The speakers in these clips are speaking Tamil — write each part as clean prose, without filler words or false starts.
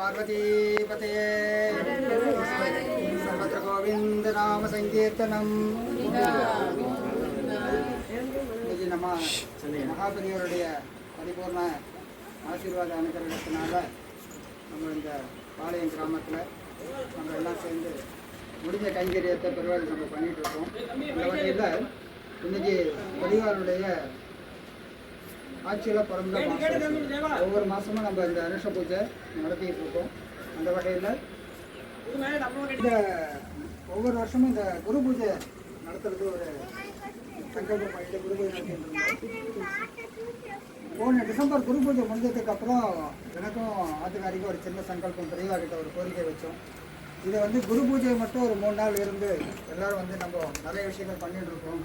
पार्वतीपतये सर्वत्र गोविंद नाम संकीर्तनम இன்னைக்கு நம்ம மகாபெரியவருடைய பரிபூர்ண ஆசீர்வாத அனுகிரகத்தினால நம்ம இந்த பாளையம் கிராமத்தில் நம்ம எல்லாம் சேர்ந்து முடிஞ்ச கைங்கரியத்தை பெருவாள் நம்ம பண்ணிகிட்டு இருக்கோம். இந்த வகையில் இன்னைக்கு பெரியவாளுடைய ஆட்சியில் பிறந்த மாதம் ஒவ்வொரு மாதமும் நம்ம இந்த அனுஷ பூஜை நடத்திட்டு இருக்கோம். அந்த வகையில் இந்த ஒவ்வொரு வருஷமும் இந்த குரு பூஜை நடத்துறது ஒரு சங்கல்பம் பண்ணிட்டு குரு பூஜை நடத்திட்டு இருந்தோம். போன டிசம்பர் குரு பூஜை முடிஞ்சதுக்கு அப்புறம் எனக்கும் ஆத்துக்காரிக்கும் ஒரு சின்ன சங்கல்பம் பெரியவா கிட்ட ஒரு கோரிக்கை வச்சோம். இதை வந்து குரு பூஜை மட்டும் ஒரு 3 நாள் இருந்து எல்லோரும் வந்து நம்ம நிறைய விஷயங்கள் பண்ணிட்டு இருக்கோம்,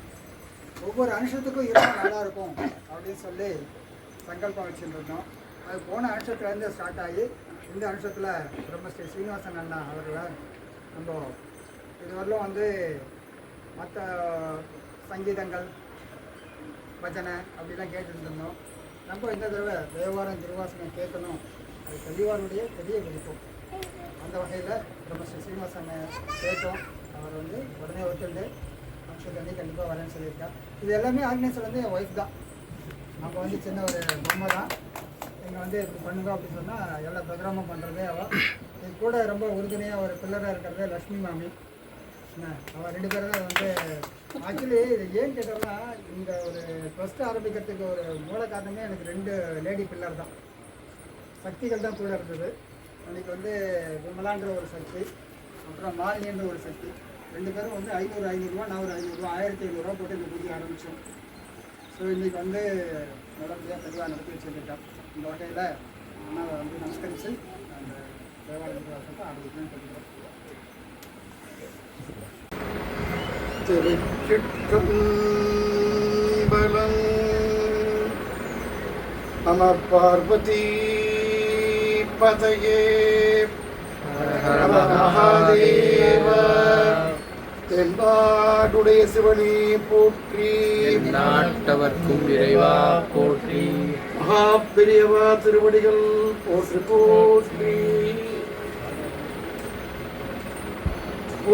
ஒவ்வொரு அனுஷத்துக்கும் இருந்தால் நல்லாயிருக்கும் அப்படின்னு சொல்லி சங்கல்பம் வச்சுருந்தோம். அது போன அனுஷத்துலேருந்து ஸ்டார்ட் ஆகி இந்த அனுஷத்தில் பிரம்மஸ்ரீ ஸ்ரீனிவாசன் அண்ணா அவர்களை நம்ம இதுவரையிலும் வந்து மற்ற சங்கீதங்கள் பஜனை அப்படிலாம் கேட்டுட்டு இருந்தோம். நம்ம இந்த தடவை தேவாரம் திருவாசனம் கேட்கணும், அது தெளிவாருடைய பெரிய விருப்பம். அந்த வகையில் பிரம்மஸ்ரீ ஸ்ரீனிவாசன் கேட்டோம். அவர் வந்து உடனே ஒத்துண்டு ஃபங்க்ஷன் கண்டிப்பாக வரேன்னு சொல்லியிருக்கேன். இது எல்லாமே ஆர்கனைசர் வந்து என் ஒய்ஃப் தான். நம்ம வந்து சின்ன ஒரு பொம்மை தான். நீங்கள் வந்து இப்படி பண்ணுங்க அப்படின்னு சொன்னால் எல்லா ப்ரோக்ராமும் பண்ணுறதே அவள். இது கூட ரொம்ப உறுதுணையாக ஒரு பில்லராக இருக்கிறதே லக்ஷ்மி மாமி. அவள் 2 பேரும் தான் வந்து ஆக்சுவலி இது ஏன் கேட்டோம்னா இந்த ஒரு ட்ரஸ்ட் ஆரம்பிக்கிறதுக்கு ஒரு மூல காரணமே எனக்கு 2 லேடி பில்லர் தான், சக்திகள் தான் கூட இருந்தது. அன்றைக்கி வந்து விமலான்ற ஒரு சக்தி, அப்புறம் மாலினின்ற ஒரு சக்தி, 2 பேரும் வந்து 500 நான் ஒரு 500 1500 போட்டு இந்த பூஜை ஆரம்பித்தோம். ஸோ இன்றைக்கி வந்து நல்லபடியாக தெளிவாக நடத்தி வச்சுருக்கோம். இந்த வகையில் அண்ணாவை வந்து நமஸ்கரித்து அந்த தேவாலயத்தை ஆரம்பிக்கணும்னு சொல்லிக்கிறோம். திருச்சிற்றம்பலம். நம பார்வதி பதையே மகாதேவ. தென்னாடுடைய சிவனே போற்றி, நாட்டவர்க்கும் இறைவா போற்றி. மகா பெரியவா திருவடிகள் போற்றி போற்றி.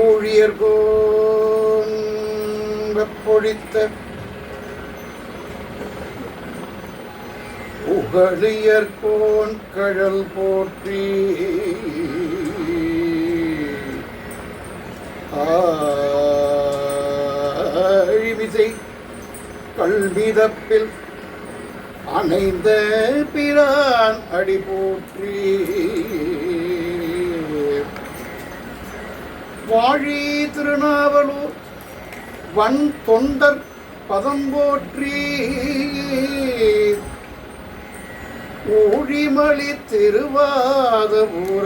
ஊழியர்கோன் வெப்பொழித்த உகழியர்கோன் கழல் போற்றி. ஆழிமிசை கல்விதப்பில் அணைந்த பிரான் அடி போற்றி. வாழி திருநாவலூர் வன் தொண்டர் பதம் போற்றி. ஊழிமலி திருவாதபுர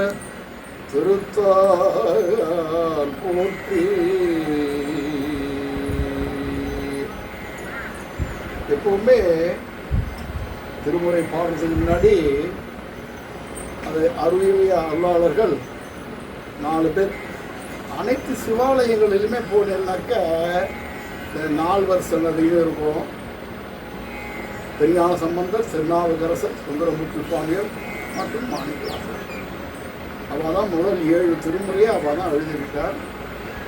திருத்தால் போற்றி. எப்பவுமே திருமுறை பாடுறதுக்கு முன்னாடி அது அருளிய அருளாளர்கள் 4 பேர் அனைத்து சிவாலயங்களிலுமே போனேன்னாக்க இந்த 4 வருஷம் நதியும் இருக்கும். திருஞான சம்பந்தர், திருநாவுக்கரசர், சுந்தரமூர்த்தி சுவாமிகள் மற்றும் மாணிக்கவாசகர். அவள் தான் முதல் 7 திருமுறையை அவள் தான் எழுதியிருக்கார்.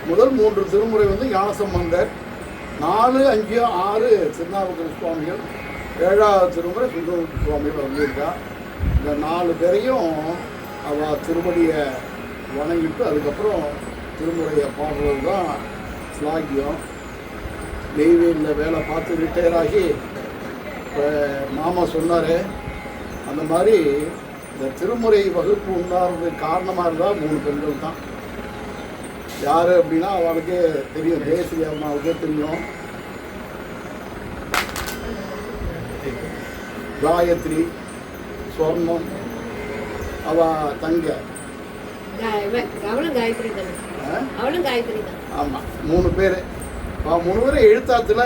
முதல் 3 திருமுறை வந்து ஞானசம்பந்தர், 4, 5, 6 திருநாவுக்கர சுவாமிகள், 7வது திருமுறை சுந்தரமூர்த்தி சுவாமிகள் எழுதியிருக்கார். இந்த 4 பேரையும் அவள் திருப்படியை வணங்கிட்டு அதுக்கப்புறம் திருமுறையை பாடுறது தான் ஸ்லாகியம். நெய்வேலியில் வேலை பார்த்து ரிட்டையர் ஆகி இப்போ மாமா சொன்னார், அந்த மாதிரி இந்த திருமுறை வகுப்பு உண்டாகிறதுக்கு காரணமாக இருந்தால் 3 பெண்கள் தான். யார் அப்படின்னா அவளுக்கே தெரியும், தேசிய அம்மாவுக்கே தெரியும். காயத்ரி, சொர்ணம், அவ தங்க. ஆமாம், 3 பேர். 3 பேரும் எழுத்தாத்துல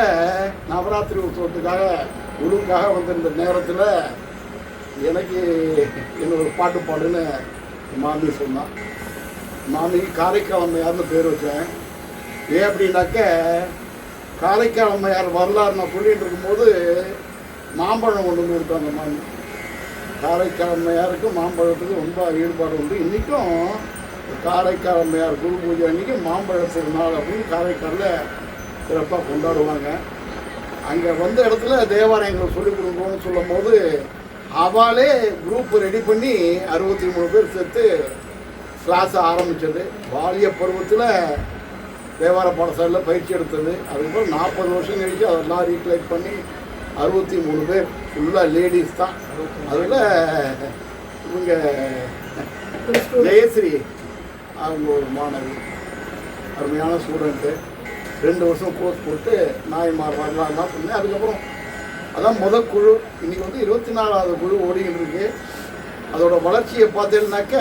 நவராத்திரி உற்சவத்துக்காக குழுக்காக வந்திருந்த நேரத்தில் எனக்கு என்னோட பாட்டு பாடுன்னு மாமி சொன்னான். மாமிக்கு காரைக்கால் அம்மையார்னு பேர் வச்சேன். ஏன் அப்படின்னாக்க காரைக்கால் அம்மையார் வரலாறு நான் சொல்லிகிட்டு இருக்கும்போது மாம்பழம் கொண்டு வந்து கொடுத்தாங்க மாமி. காரைக்காலம்மையாருக்கு மாம்பழத்துக்கு ரொம்ப ஈடுபாடு உண்டு. இன்றைக்கும் காரைக்காலம்மையார் குரு பூஜை அன்றைக்கி மாம்பழ திருநாள் அப்படின்னு காரைக்காலில் சிறப்பாக கொண்டாடுவாங்க. அங்கே வந்த இடத்துல தேவாலயங்களை சொல்லிக் கொடுக்கணும்னு சொல்லும் போது அவளே குரூப் ரெடி பண்ணி 63 பேர் சேர்த்து கிளாஸை ஆரம்பித்தது. பாலிய பருவத்தில் தேவார பாடசாலையில் பயிற்சி எடுத்தது. அதுக்கப்புறம் 40 வருஷம் கழிச்சு அதெல்லாம் ரீகலெக்ட் பண்ணி 63 பேர் ஃபுல்லாக லேடிஸ் தான். அதில் இவங்க ஜெயஸ்ரீ அவங்க ஒரு மாணவி, அருமையான ஸ்டூடெண்ட்டு. 2 வருஷம் கோர்ஸ் கொடுத்து நாயன்மார் வரலாம் தான் சொன்னேன். அதுக்கப்புறம் அதான் முதல் குழு. இன்றைக்கி வந்து 24வது குழு ஓடிக்கிட்டு இருக்கு. அதோட வளர்ச்சியை பார்த்தீங்கன்னாக்க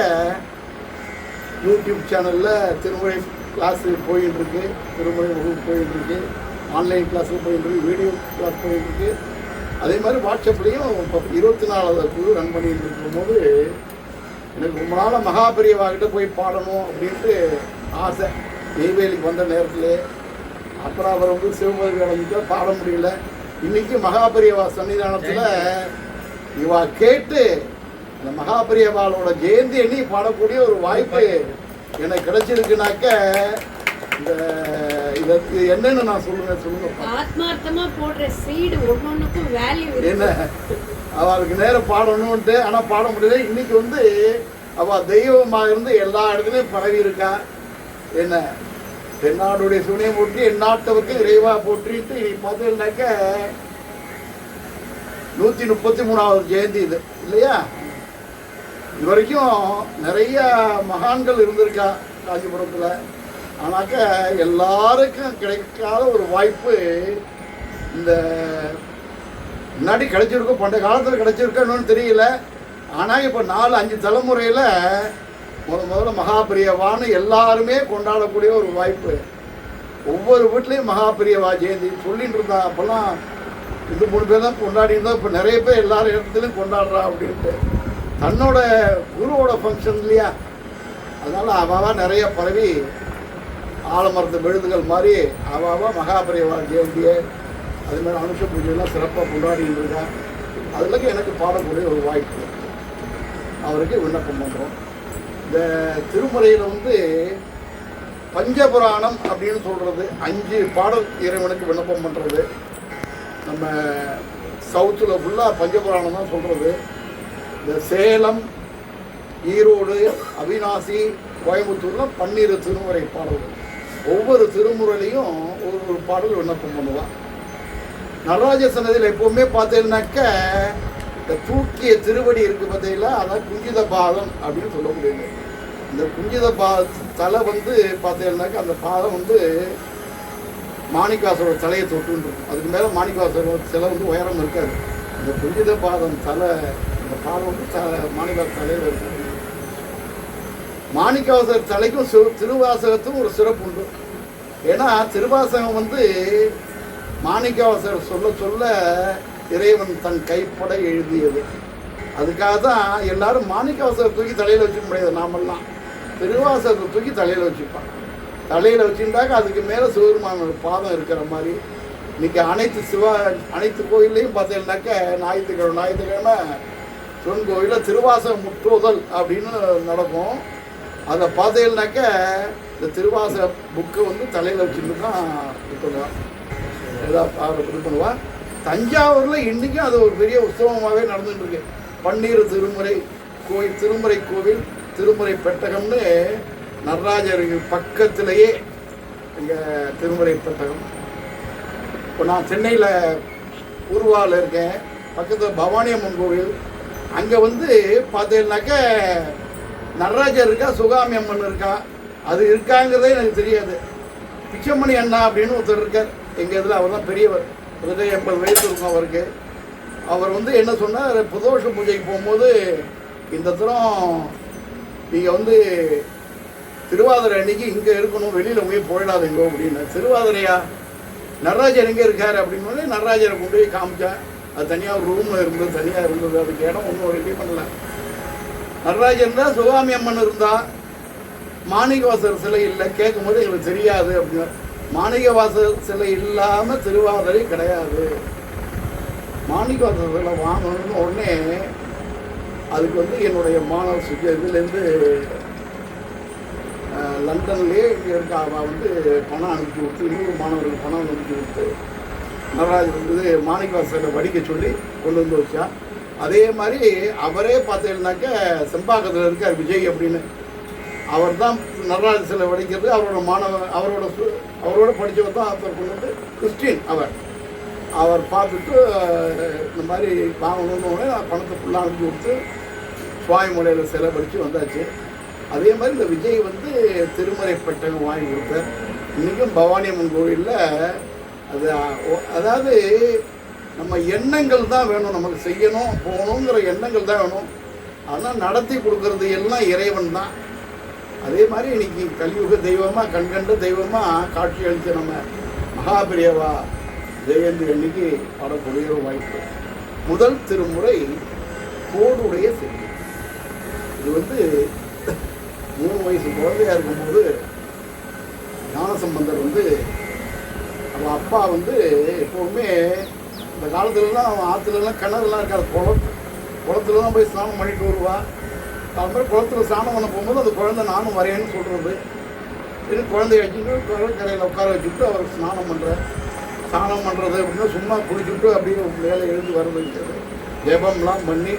யூடியூப் சேனலில் திருமுறை கிளாஸு போயின்னு இருக்கு, திருமுறை வகுப்பு போயின்னு இருக்கு, ஆன்லைன் கிளாஸு போயின்னு இருக்கு, வீடியோ கிளாஸ் போயின்னு இருக்கு. அதே மாதிரி வாட்ஸ்அப்லேயும் இப்போ 24வது குழு ரன் பண்ணிட்டு இருக்கும்போது எனக்கு ரொம்ப நாளாக மகாபெரியவாகிட்ட போய் பாடணும் அப்படின்ட்டு ஆசை. நெய்வேலிக்கு வந்த நேரத்தில் அப்புறம் அவர் வந்து சிவபதி அடைஞ்சிட்டா பாட முடியல. இன்றைக்கி மகாபெரியவா சன்னிதானத்தில் இவா கேட்டு அந்த மகாபெரியவாளோட ஜெயந்தி எண்ணி பாடக்கூடிய ஒரு வாய்ப்பு எனக்கு கிடைச்சிருக்குனாக்க இந்த இதற்கு என்னன்னு நான் சொல்லுங்க. ஆத்மார்த்தமா போடுற சீடு ஒவ்வொன்றுக்கும் வேல்யூ என்ன அவளுக்கு நேரம் பாடணும்ன்ட்டு, ஆனால் பாட முடியல. இன்னைக்கு வந்து அவள் தெய்வமாக இருந்து எல்லா இடத்துலையும் பரவி இருக்கா. என்ன தென்னாடுடைய சுனியை போற்றி எந்நாட்டவருக்கு இறைவா போற்றிட்டு பார்த்தீங்கன்னாக்க 133வது ஜெயந்தி இது இல்லையா? இது வரைக்கும் நிறைய மகான்கள் இருந்திருக்கா காஞ்சிபுரத்தில். ஆனாக்க எல்லாருக்கும் கிடைக்காத ஒரு வாய்ப்பு இந்த முன்னாடி கிடைச்சிருக்கோம், பண்டைய காலத்தில் கிடைச்சிருக்கணும்னு தெரியல. ஆனால் இப்போ 4-5 தலைமுறையில் முதல்ல மகாபிரியவான்னு எல்லாருமே கொண்டாடக்கூடிய ஒரு வாய்ப்பு. ஒவ்வொரு வீட்லேயும் மகாபிரியவா ஜெயந்தி சொல்லிட்டு இருந்தா. அப்போல்லாம் 2-3 பேர் தான் கொண்டாடி இருந்தால் இப்போ நிறைய பேர் எல்லாரும் இடத்துலையும் கொண்டாடுறா அப்படின்ட்டு. தன்னோட குருவோட ஃபங்க்ஷன் இல்லையா, அதனால் அவாவா நிறைய பரவி ஆலமரத்து விழுதுகள் மாதிரி அவாவா மகாபிரியவா ஜெயந்தியை அது மாதிரி அனுஷ பூஜையெல்லாம் சிறப்பாக கொண்டாடிட்டு இருக்கா. அதில் எனக்கு பாடக்கூடிய ஒரு வாய்ப்பு. அவருக்கு விண்ணப்பம் பண்ணுறோம். இந்த திருமுறையில் வந்து பஞ்சபுராணம் அப்படின்னு சொல்கிறது 5 பாடல் இறைவனுக்கு விண்ணப்பம் பண்ணுறது. நம்ம சவுத்தில் ஃபுல்லாக பஞ்சபுராணம் தான் சொல்கிறது. இந்த சேலம், ஈரோடு, அவிநாசி, கோயம்புத்தூரில் 12 திருமுறை பாடல்கள். ஒவ்வொரு திருமுறையிலையும் ஒரு பாடல் விண்ணப்பம் பண்ணுவான். நடராஜ சன்னதியில் எப்போவுமே பார்த்தீங்கன்னாக்க இந்த தூக்கிய திருவடி இருக்குது பார்த்தீங்களா, அதான் குஞ்சித பாதம் அப்படின்னு சொல்லக்கூடியது. இந்த குஞ்சித தலை வந்து பார்த்தீங்கன்னாக்க அந்த பாதம் வந்து மாணிக்காசரோட தலையை தொட்டுன்னு இருக்கும். அதுக்கு மேலே மாணிக்காசரோட சிலை வந்து உயரம் இருக்காது. இந்த குஞ்சித பாதம் தலை, இந்த பாதம் வந்து மாணிக்காச தலையில் இருக்கும். மாணிக்காசர் தலைக்கும் திருவாசகத்துக்கும் ஒரு சிறப்பு உண்டு. ஏன்னா திருவாசகம் வந்து மாணிக்கவாசகர் சொல்ல சொல்ல இறைவன் தன் கைப்பட எழுதியது. அதுக்காக தான் எல்லாரும் மாணிக்கவாசகர் தூக்கி தலையில் வச்சுக்க முடியாது. நாமெல்லாம் திருவாசகத்தை தூக்கி தலையில் வச்சுப்பான். தலையில் வச்சுட்டாக்க அதுக்கு மேலே சிவபெருமான பாதம் இருக்கிற மாதிரி. இன்றைக்கி அனைத்து கோயில்லையும் பார்த்தீங்கன்னாக்க ஞாயிற்றுக்கிழமை சிவன் கோயிலில் திருவாசகம் முற்றுதல் அப்படின்னு நடக்கும். அதை பார்த்தீங்கன்னாக்க இந்த திருவாசக புக்கை வந்து தலையில் வச்சுட்டு தான் இது பண்ணுவான், இது பண்ணுவான். தஞ்சாவூரில் இன்றைக்கும் அது ஒரு பெரிய உற்சவமாகவே நடந்துகிட்ருக்கு. 12 திருமுறை கோவில் திருமுறை பெட்டகம்னு நடராஜர் பக்கத்திலேயே இங்கே திருமுறை பெட்டகம். இப்போ நான் சென்னையில் பூர்வாவில் இருக்கேன், பக்கத்தில் பவானி அம்மன் கோவில். அங்கே வந்து பார்த்தீங்கன்னாக்க நடராஜர் இருக்கா, சுகாமி அம்மன் இருக்கா. அது இருக்காங்கிறதே எனக்கு தெரியாது. பிச்சமணி அண்ணா அப்படின்னு ஒருத்தர் இருக்கார் எங்கள் இதில். அவர் தான் பெரியவர், 80 வயசு இருக்கும் அவருக்கு. அவர் வந்து என்ன சொன்னார், பிரதோஷ பூஜைக்கு போகும்போது இந்த தரம் நீங்கள் வந்து திருவாதிரை அன்னைக்கு இங்கே இருக்கணும், வெளியில் போய் போயிடாதுங்க அப்படின்னு. திருவாதிரையா, நடராஜர் எங்கே இருக்கார் அப்படின்னு நடராஜரை கொண்டு போய் காமிச்சேன். அது தனியாக ஒரு ரூமில் இருந்தது, தனியாக இருந்தது. அதுக்கு இடம் ஒன்றும் ரெடி பண்ணல. நடராஜர் இருந்தால், சுகாமி அம்மன் இருந்தால், மாணிக்கவாசர் சிலை இல்லை. கேட்கும்போது எங்களுக்கு தெரியாது அப்படின்னு. மாணிக்கவாசர் சிலை இல்லாமல் திருவாதிரை கிடையாது. மாணிக்கவாசர் சிலை வாங்கணும்னு உடனே அதுக்கு வந்து என்னுடைய மாணவர் இதுலேருந்து லண்டன்லேயே இங்கே இருக்க அவள் வந்து பணம் அனுப்பிச்சி கொடுத்து, இன்னொரு மாணவருக்கு பணம் அனுப்பிச்சி கொடுத்து நடராஜ் வந்து மாணிக்கவாசலை வடிக்க சொல்லி கொண்டு வந்து வச்சா. அதே மாதிரி அவரே பார்த்தீங்கன்னாக்க செம்பாக்கத்தில் இருக்கார் விஜய் அப்படின்னு. அவர் தான் நடராஜ சிலை வடிக்கிறது. அவரோட மாணவர் அவரோட படித்தவர் தான் அவர் கொண்டு வந்து கிறிஸ்டின். அவர் பார்த்துட்டு இந்த மாதிரி வாங்கணுன்னு நான் பணத்தை ஃபுல்லாக அனுப்பி கொடுத்து சுவாமி மலையில் சிலை படித்து வந்தாச்சு. அதே மாதிரி இந்த விஜய் வந்து திருமறை பெட்டகம் வாங்கி கொடுத்தார். இன்றைக்கும் பவானி அம்மன் கோவிலில் அது அதாவது நம்ம எண்ணங்கள் தான் வேணும், நமக்கு செய்யணும் போகணுங்கிற எண்ணங்கள் தான் வேணும். ஆனால் நடத்தி கொடுக்கறது எல்லாம் இறைவன் தான். அதே மாதிரி இன்னைக்கு கலியுக தெய்வமாக கண்கண்ட தெய்வமாக காட்சி அளித்த நம்ம மகாபிரியவா ஜெயந்தி அன்னைக்கு பாடக்கூடிய வாய்ப்பு. முதல் திருமுறை கோடுடைய செய்தி. இது வந்து 3 வயசு குழந்தையா இருக்கும்போது ஞானசம்பந்தர் வந்து அவன் அப்பா வந்து எப்போவுமே இந்த காலத்துலலாம் அவன் ஆற்றுலலாம் கிணறுலாம் இருக்காது, குளத்துல தான் போய் ஸ்நானம் பண்ணிட்டு வருவா. அது மாதிரி குளத்துல ஸ்நானம் பண்ண போகும்போது அந்த குழந்தை நானும் வரேன்னு சொல்கிறது. இது குழந்தைய வச்சுட்டு கடற்கரையில் உட்கார வச்சுட்டு அவர் ஸ்நானம் பண்ணுறது அப்படின்னா சும்மா குளிச்சுட்டு அப்படியே மேலே எழுந்து வர்றது, ஜெபம்லாம் பண்ணி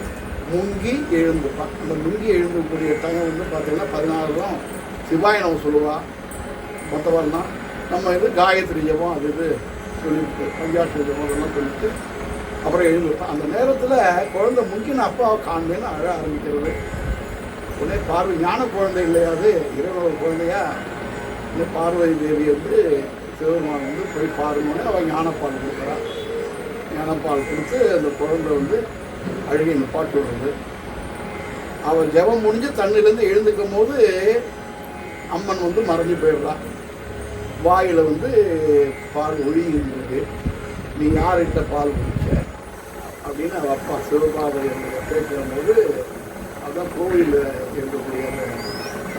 முங்கி எழுந்துப்பான். அந்த முங்கி எழுந்தக்கூடிய டைம் வந்து பார்த்திங்கன்னா 16 சிவாய் நம்ம சொல்லுவாள். மற்றவாள்னா நம்ம இது காயத்ரி ஜபம் அது இது சொல்லிவிட்டு பஞ்சாட்சி ஜபம் அதெல்லாம் சொல்லிவிட்டு அப்புறம் எழுந்துருப்பேன். அந்த நேரத்தில் குழந்தை முங்கின அப்பாவை காண்பேன்னு அழ ஆரம்பிக்கிறது. உடனே பார்வை ஞான குழந்தை இல்லையாது, இறைவனோட குழந்தையா இன்னும் பார்வதி தேவி வந்து சிவபெருமான் வந்து போய் பாருங்கன்னே அவள் ஞானப்பால் கொடுக்குறான். ஞானப்பால் கொடுத்து அந்த குழந்தை வந்து அழுகி நிப்பாட்டி விடுறது. அவன் ஜபம் முடிஞ்சு தண்ணிலேருந்து எழுந்துக்கும் போது அம்மன் வந்து மறைஞ்சு போயிடுறான். வாயில் வந்து பால் ஒழுங்கிருக்கு. நீ யார்கிட்ட பால் குடிச்ச அப்படின்னு அவள் அப்பா சிவபாதை கேட்கிற போது அதுதான் கோவிலில் இருக்கக்கூடிய அந்த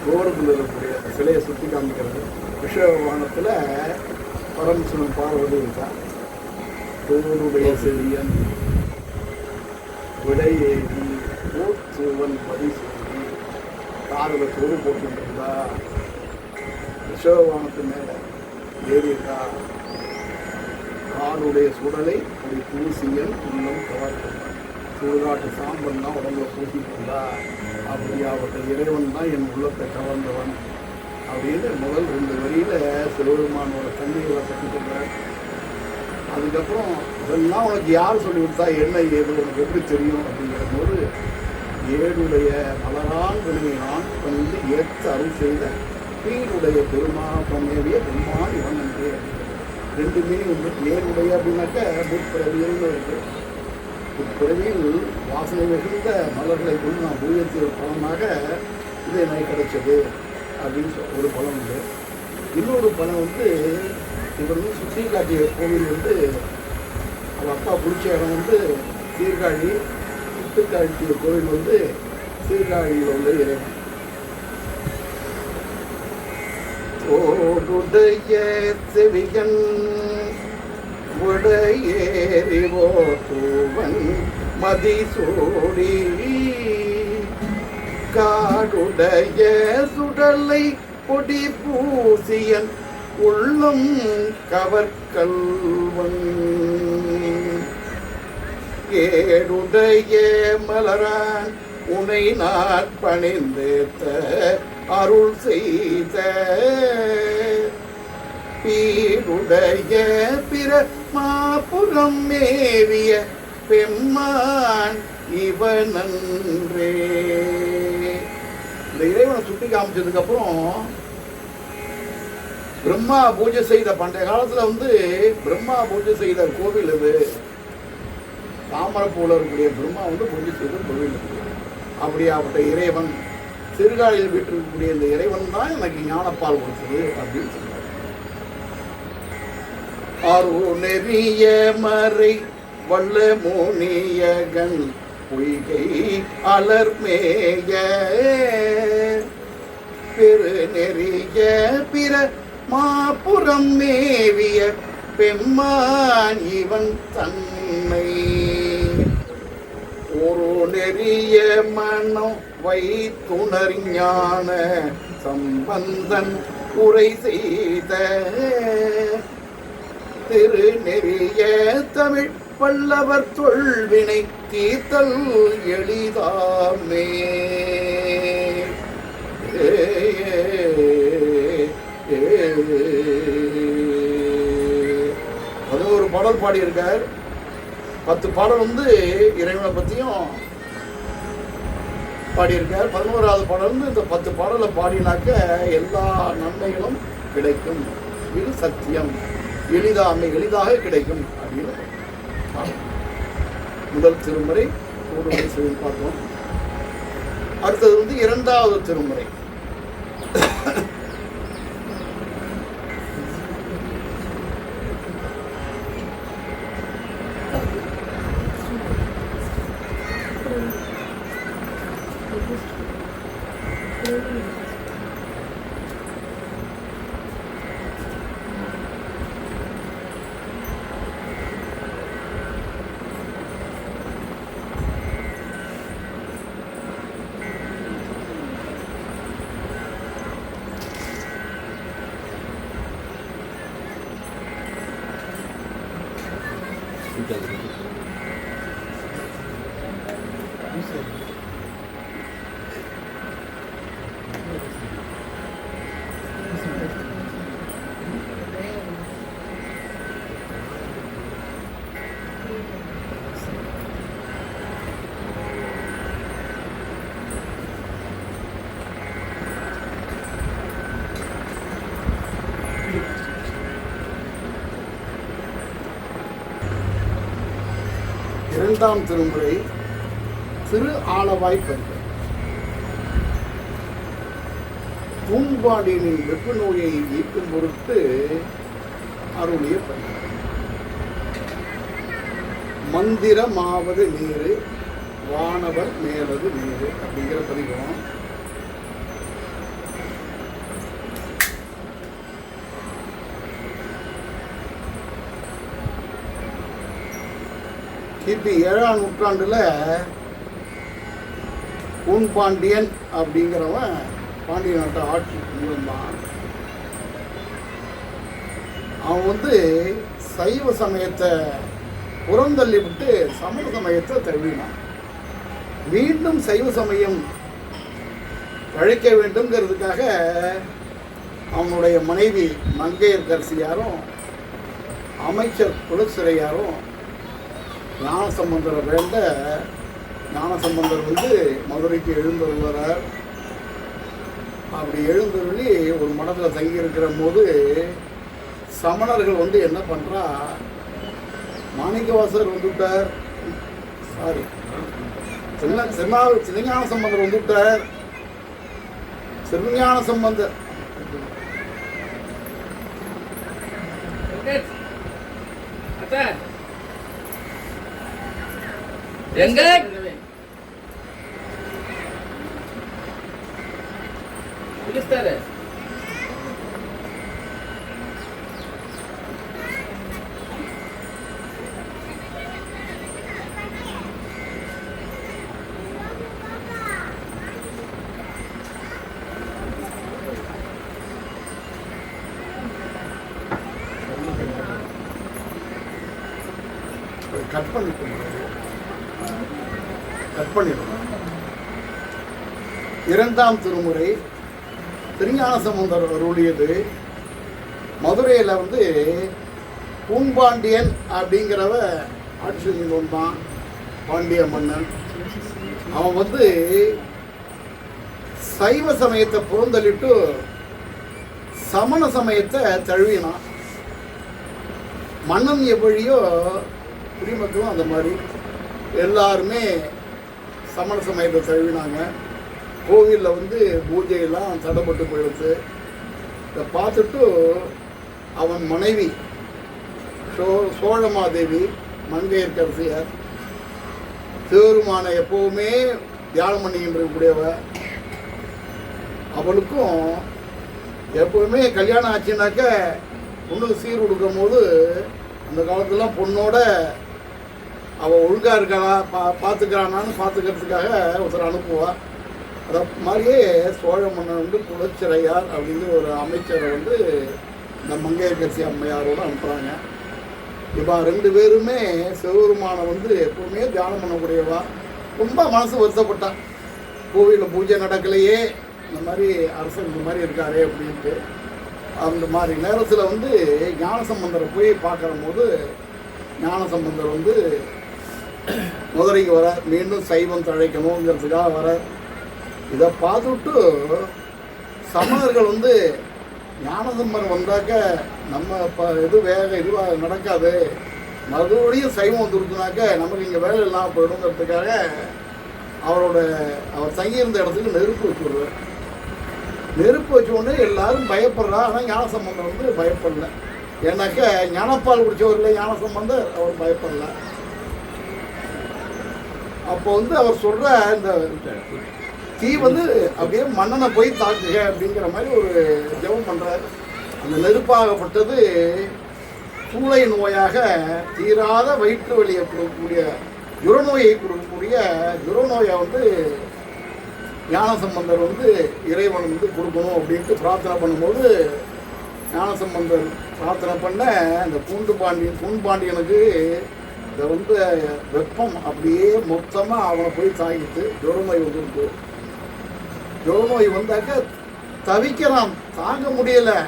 கோரத்தில் இருக்கக்கூடிய அந்த சிலையை சுற்றி காமிக்கிறது. விஷவானத்தில் பரமசிவன் பார்வதி இருக்கா. தோருடைய செவியன் விடையேறி போற்றுவன் பதிசூடி காதில் தோறு போட்டுருந்தா விஷவானத்து மேலே ஏறியிருக்கா. காலுடைய சுடலை ஒரு பூசியல் உள்ளம் கவர்ந்தார். சுடுகாட்டு சாம்பல் தான் உடம்புல பூசிட்டு இருந்தா. அப்படியாப்பட்ட இறைவன் தான் என் உள்ளத்தை கவர்ந்தவன் அப்படின்னு முதல் 2 வரியில் சிவபெருமானோட தண்ணீரை பற்றி சொல்கிறார். அதுக்கப்புறம் இதெல்லாம் உனக்கு யார் சொல்லி கொடுத்தா என்ன ஏது உனக்கு எப்படி தெரியும் அப்படிங்கிற போது ஏழுடைய மலரான் வினையான் வந்து ஏற்ற அருள் செய்த பீருடைய பெருமானேவிய பெருமான் இவன் என்றே. 2 மீனிங் உண்டு. ஏழுடைய அப்படின்னாக்க முற்பிறவியல்னு இருக்கு. முற்பிறவியில் வாசனை மிகுந்த மலர்களை கொண்டு நான் பூஜ்யத்தில் பலனாக இது எனக்கு கிடைச்சது அப்படின்னு ஒரு பலம் உண்டு. இன்னொரு பலம் வந்து இவர் வந்து சுற்றி காட்டிய கோவில் வந்து அவள் அப்பா பிடிச்ச இடம் வந்து சீர்காழி. சுற்றி காட்டிய கோவில் வந்து சீர்காழியில் உள்ள இறைவன். ஓடுடைய செவியன் உடையேறிவோ தூவன் மதிசூடி காடுடைய சுடலை பொடி பூசியன் உள்ளம் கவர்கல்வன் ஏடுடைய மலரான் உனை நாட்பணிந்தேத்த அருள் செய்த பீடுடைய பிற மாபுரம் மேவிய பெம்மான் இவனன்றே. இந்த இறைவனை சுட்டி காமிச்சதுக்கு அப்புறம் பிரம்மா பூஜை செய்த பண்டைய காலத்துல வந்து பிரம்மா பூஜை செய்த கோவில் இது. தாமரப்பூல இருக்கக்கூடிய பிரம்மா வந்து பூஜை செய்த கோவில் இது. அப்படியாப்பட்ட இறைவன் சீர்காழியில் வீட்டிருக்கக்கூடிய இந்த இறைவன் தான் எனக்கு ஞானப்பால் கொடுத்தது அப்படின்னு சொல்றாரு. அருணெறிய மறை வல்ல மோனியகன் பொய்கை அலர்மேய பெரு நெறிய பிற மாபுரம் மேவிய பெம்மான் இவன் தன்னை ஒரு நெறிய மனம் வைத்துணர் ஞான சம்பந்தன் உரை செய்த திருநெறிய தமிழ் பல்லவர் தொல்வினை தீர்த்தல் எளிதாமே. அது ஒரு பாடல் பாடியிருக்கார். 10 பாடல் வந்து இறைவனை பற்றியும் பாடியிருக்கார். 11வது பாடல் வந்து இந்த 10 பாடலை பாடினாக்க எல்லா நன்மைகளும் கிடைக்கும், இது சத்தியம், எளிதாக கிடைக்கும் அப்படின்னு முதல் திருமுறை கூடுதலை செய்து பார்த்தோம். அடுத்தது வந்து 2வது திருமுறை. இரண்டாம் திருமுறை திரு ஆலவாய் பதிகம். பூம்பாண்டியனின் வெப்ப நோயை நீக்கும் பொருட்டு அருளிய பதிகம். மந்திரமாவது நீரு வானவர் மேலது நீரு அப்படிங்கிற பதிகம். கிபி 7ஆம் நூற்றாண்டுல பூம்பாண்டியன் அப்படிங்கிறவன் பாண்டிய நாட்டை ஆட்சி இருந்தான். அவன் வந்து சைவ சமயத்தை புறந்தள்ளி விட்டு சமண சமயத்தை தழுவினான். மீண்டும் சைவ சமயம் தழைக்க வேண்டும்ங்கிறதுக்காக அவனுடைய மனைவி மங்கையர்கரசியாரும் அமைச்சர் குலச்சிறையாரும் ஞானசம்பந்தரை வேண்ட ஞானசம்பந்தர் வந்து மதுரைக்கு எழுந்தருள்ளார். அப்படி எழுந்தருளி ஒரு மடத்தில் தங்கி இருக்கிற போது சமணர்கள் வந்து என்ன பண்ணுறா, மாணிக்கவாசகர் வந்துவிட்டார், சாரி சிவஞான சம்பந்தர் வந்துவிட்டார், சிவஞான சம்பந்தர் எங்க பிடிச்சாரு கட் பண்ணிடுவோம். இரண்டாம் திருமுறை திருஞான சம்பந்தர் அருளியது. மதுரையில் வந்து பூம்பாண்டியன் அப்படிங்கிறவ ஆட்சி செஞ்சு வந்தான், பாண்டிய மன்னன். அவன் வந்து சைவ சமயத்தை புறந்தள்ளிட்டு சமண சமயத்தை தழுவினான். மன்னன் எப்படியோ குடிமக்களும் அந்த மாதிரி எல்லாருமே சமண சமயத்தை தழுவினாங்க. கோவிலில் வந்து பூஜையெல்லாம் தடைப்பட்டு போயிடுச்சு. இதை பார்த்துட்டு அவன் மனைவி சோழமாதேவி மங்கையர்கரசியார் சிவருமானை எப்போவுமே தியானம் பண்ணிக்கிட்டு இருக்கக்கூடியவ, அவளுக்கும் எப்போவுமே கல்யாணம் ஆச்சுனாக்க பொண்ணுக்கு சீர் கொடுக்கும் போது அந்த காலத்துலாம் பொண்ணோட அவள் ஒழுங்காக இருக்காளா பார்த்துக்கிறானான்னு பார்த்துக்கிறதுக்காக ஒருத்தர் அனுப்புவாள். அதை மாதிரியே சோழ மன்னன் வந்து குலச்சிறையார் அப்படிங்கிற ஒரு அமைச்சரை வந்து இந்த மங்கையர்கரசி அம்மையாரோடு அனுப்புகிறாங்க. இப்போ 2 பேருமே சிவபெருமானை வந்து எப்பவுமே தியானம் பண்ணக்கூடியவா. ரொம்ப மனசு வருத்தப்பட்டான், கோவிலில் பூஜை நடக்கலையே, இந்த மாதிரி அரசன் இந்த மாதிரி இருக்காரே அப்படின்ட்டு. அந்த மாதிரி நேரத்தில் வந்து ஞானசம்பந்தரை போய் பார்க்குற போது ஞானசம்பந்தர் வந்து மதுரைக்கு வர, மீண்டும் சைவம் தழைக்கணுங்கிறதுக்காக வர. இதை பார்த்துட்டு சமணர்கள் வந்து ஞானசம்பந்தர் வந்தாக்க நம்ம இதுவாக நடக்காது, மறுபடியும் சைவம் வந்துருக்குனாக்க நமக்கு இங்கே வேலை இல்லாமல் போயிடுங்கிறதுக்காக அவர் தங்கியிருந்த இடத்துக்கு நெருப்பு வச்சுடுவார். நெருப்பு வச்ச உடனே எல்லாரும் பயப்படுறா. ஆனால் ஞானசம்பந்தர் வந்து பயப்படல. ஏன்னாக்க ஞானப்பால் குடிச்சவரில் ஞானசம்பந்தர் அவர் பயப்படல. அப்போ வந்து அவர் சொல்ற இந்த தீ வந்து அப்படியே மன்னனை போய் தாக்குக அப்படிங்கிற மாதிரி ஒரு ஜெபம் பண்றாரு. அந்த நெருப்பாகப்பட்டது சூளை நோயாக தீராத வயிற்று வலியை கொடுக்கக்கூடிய ஜுரநோயை கொடுக்கக்கூடிய ஜுரநோயை வந்து ஞானசம்பந்தர் வந்து இறைவன் வந்து கொடுக்கணும் அப்படின்ட்டு பிரார்த்தனை பண்ணும்போது ஞானசம்பந்தர் பிரார்த்தனை பண்ண அந்த பூண்பாண்டியனுக்கு இதை வந்து வெப்பம் அப்படியே மொத்தமாக அவனை போய் தாங்கிட்டு ஜுரநோய் வந்துருக்கு. ஜுரநோய் வந்தாக்க தவிக்கிறான், தாங்க முடியலை.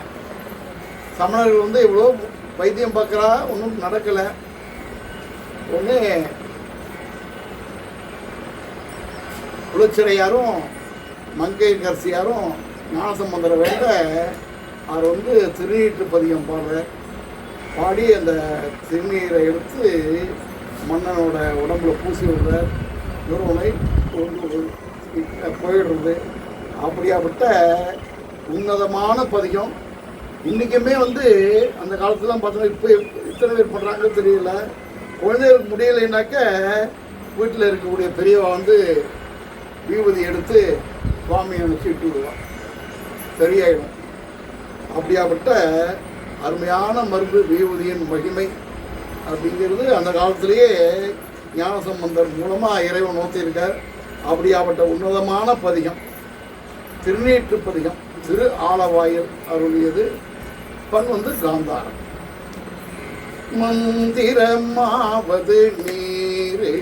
சமணர்கள் வந்து இவ்வளோ வைத்தியம் பார்க்குறா, ஒன்றும் நடக்கலை. ஒன்று குலச்சிறையாரும் மங்கையர்கரசியாரும் ஞானசம்பந்தரை வேண்ட அவர் வந்து திருநீற்று பதிகம் பாடி அந்த திருநீரை எடுத்து மன்னனோட உடம்புல பூசி விடுறார். ஜுரநோய் போயிடுறது. அப்படியாப்பட்ட உன்னதமான பதிகம் இன்றைக்குமே வந்து அந்த காலத்துலாம் பார்த்தோன்னா இப்போ இத்தனை பேர் பண்ணுறாங்கன்னு தெரியல. குழந்தைகளுக்கு முடியலைன்னாக்க வீட்டில் இருக்கக்கூடிய பெரியவா வந்து விபூதி எடுத்து சுவாமியை வச்சு விட்டு விடுவான், சரியாயிடும். அப்படியாப்பட்ட அருமையான மருந்து விபூதியின் மகிமை அப்படிங்கிறது அந்த காலத்திலேயே ஞானசம்பந்தர் மூலமாக இறைவன் நோத்தியிருக்கார். அப்படியாப்பட்ட உன்னதமான பதிகம் திருநீற்று பதிகம். திரு ஆலவாயில் அருளியது. பண் வந்து காந்தாரம். மந்திரமாவது நீரே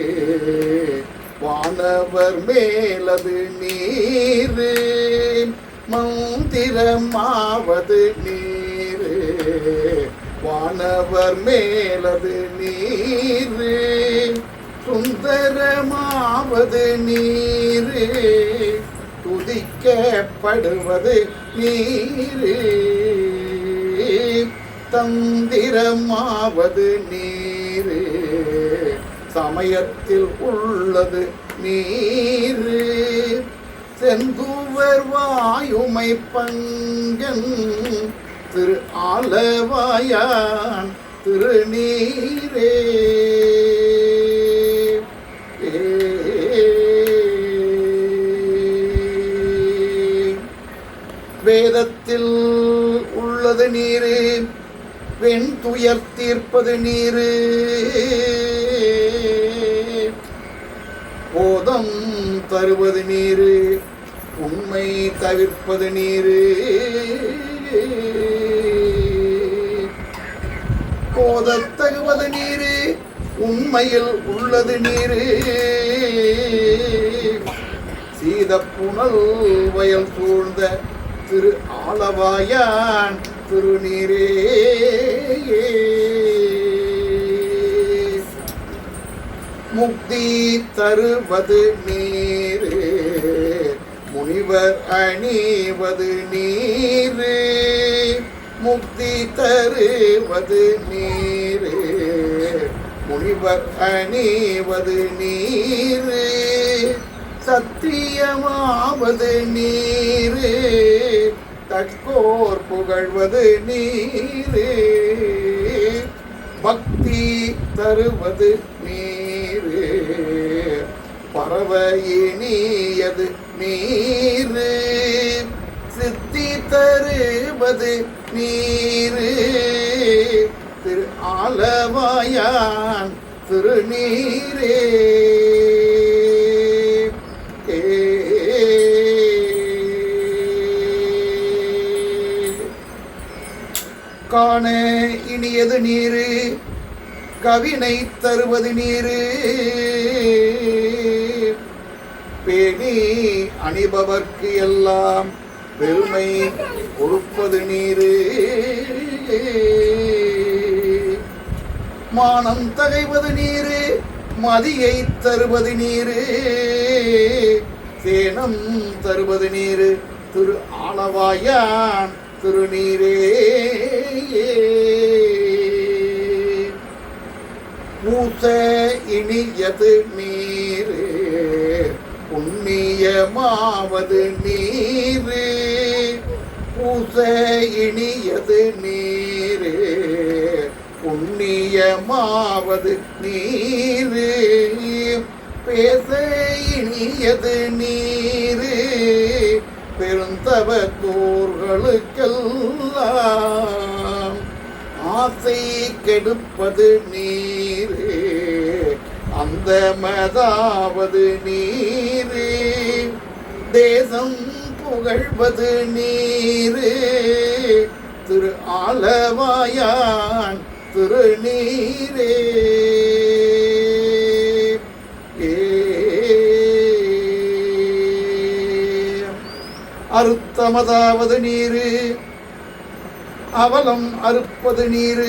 வானவர் மேலது நீரே, மந்திரமாவது நீரே வானவர் மேலது நீரே, சுந்தரமாவது நீரே துதிக்கப்படுவது நீரே, தந்திரமாவது நீரே சமயத்தில் உள்ளது நீரே, செந்துவர் வாயுமை பங்கன் திரு ஆலவாயான் திருநீரே. வேதத்தில் உள்ளது நீரு, வெண் துயர் தீர்ப்பது நீரு, போதம் தருவது நீரு, உண்மை தவிர்ப்பது நீரு, போதத்தகுவது நீரு, உண்மையில் உள்ளது நீரு, சீதப்புணல் வயல் சூழ்ந்த திரு ஆலவாயான் திருநீரே. முக்தி தருவது நீரு, முனிவர் அணிவது நீரு, முக்தி தருவது நீரு, முனிவர் அணிவது நீரு, சத்தியமாவது நீரு, தற்கோர் புகழ்வது நீரு, பக்தி தருவது நீரு, பரவ இனியது நீரு, சித்தி தருவது நீரு, திரு ஆலவாயான் திருநீரே. காண இனியது நீரு கவினை தருவது நீரு பேணி அணிபவர்க்கு எல்லாம் பெருமை கொடுப்பது நீரு மானம் தகைவது நீரு மதியை தருவது நீரு சேனம் தருவது நீரு திரு ஆளவாயான் திருநீரே. பூச இனியது நீரு புண்ணியமாவது நீரு பூச இனியது நீரு புண்ணியமாவது நீரு பேச இனியது நீரு பெருந்தவத்தோர்களுக்கெல்லாம் ஆசை கெடுப்பது நீரு அந்த மதாவது நீரு தேசம் புகழ்வது நீரு திரு ஆலவாயான் திருநீரே. அறுத்தமதாவது நீரு அவலம் அறுப்பது நீரு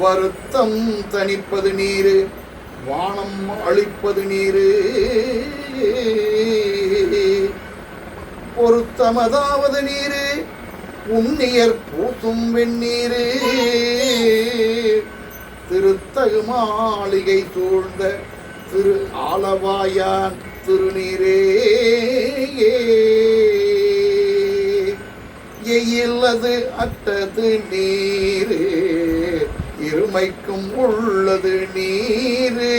வருத்தம் தணிப்பது நீரு வானம் அழிப்பது நீரு பொருத்தமதாவது நீரு புண்ணியர் பூசும் வெண்ணீரு திருத்தகு மாளிகை சூழ்ந்த திரு ஆலவாயான் திருநீரே. எயில்லது அட்டது நீரு இருமைக்கும் உள்ளது நீரு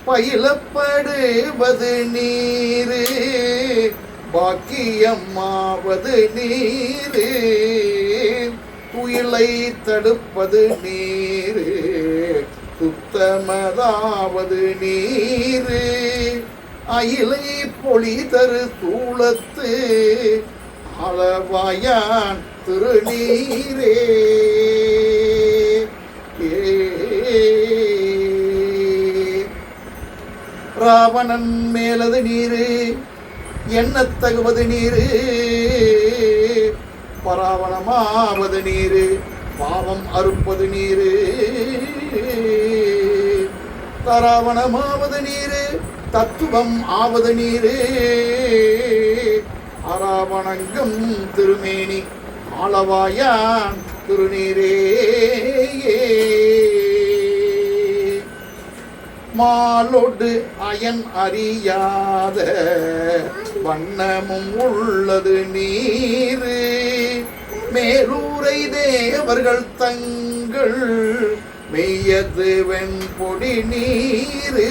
பயிலப்படுவது நீரு பாக்கியம்மாவது நீரு துயிலை தடுப்பது நீரு சுத்தமதாவது நீரு அயிலை பொழி தரு சூளத்து ஆலவாயான் திருநீரே. ராவணன் மேலது நீரு எண்ணத்தகுவது நீரு பராவணமாவது நீரு பாவம் அறுப்பது நீரு தராவணமாவது நீரு தத்துவம் ஆவது நீரு அராவணங்கம் திருமேனி ஆலவாயான் திருநீரே. மாலோடு அயன் அறியாத வண்ணமும் உள்ளது நீரு மேலூரை தேவர்கள் தங்கள் மெய்யது வெண்பொடி நீரு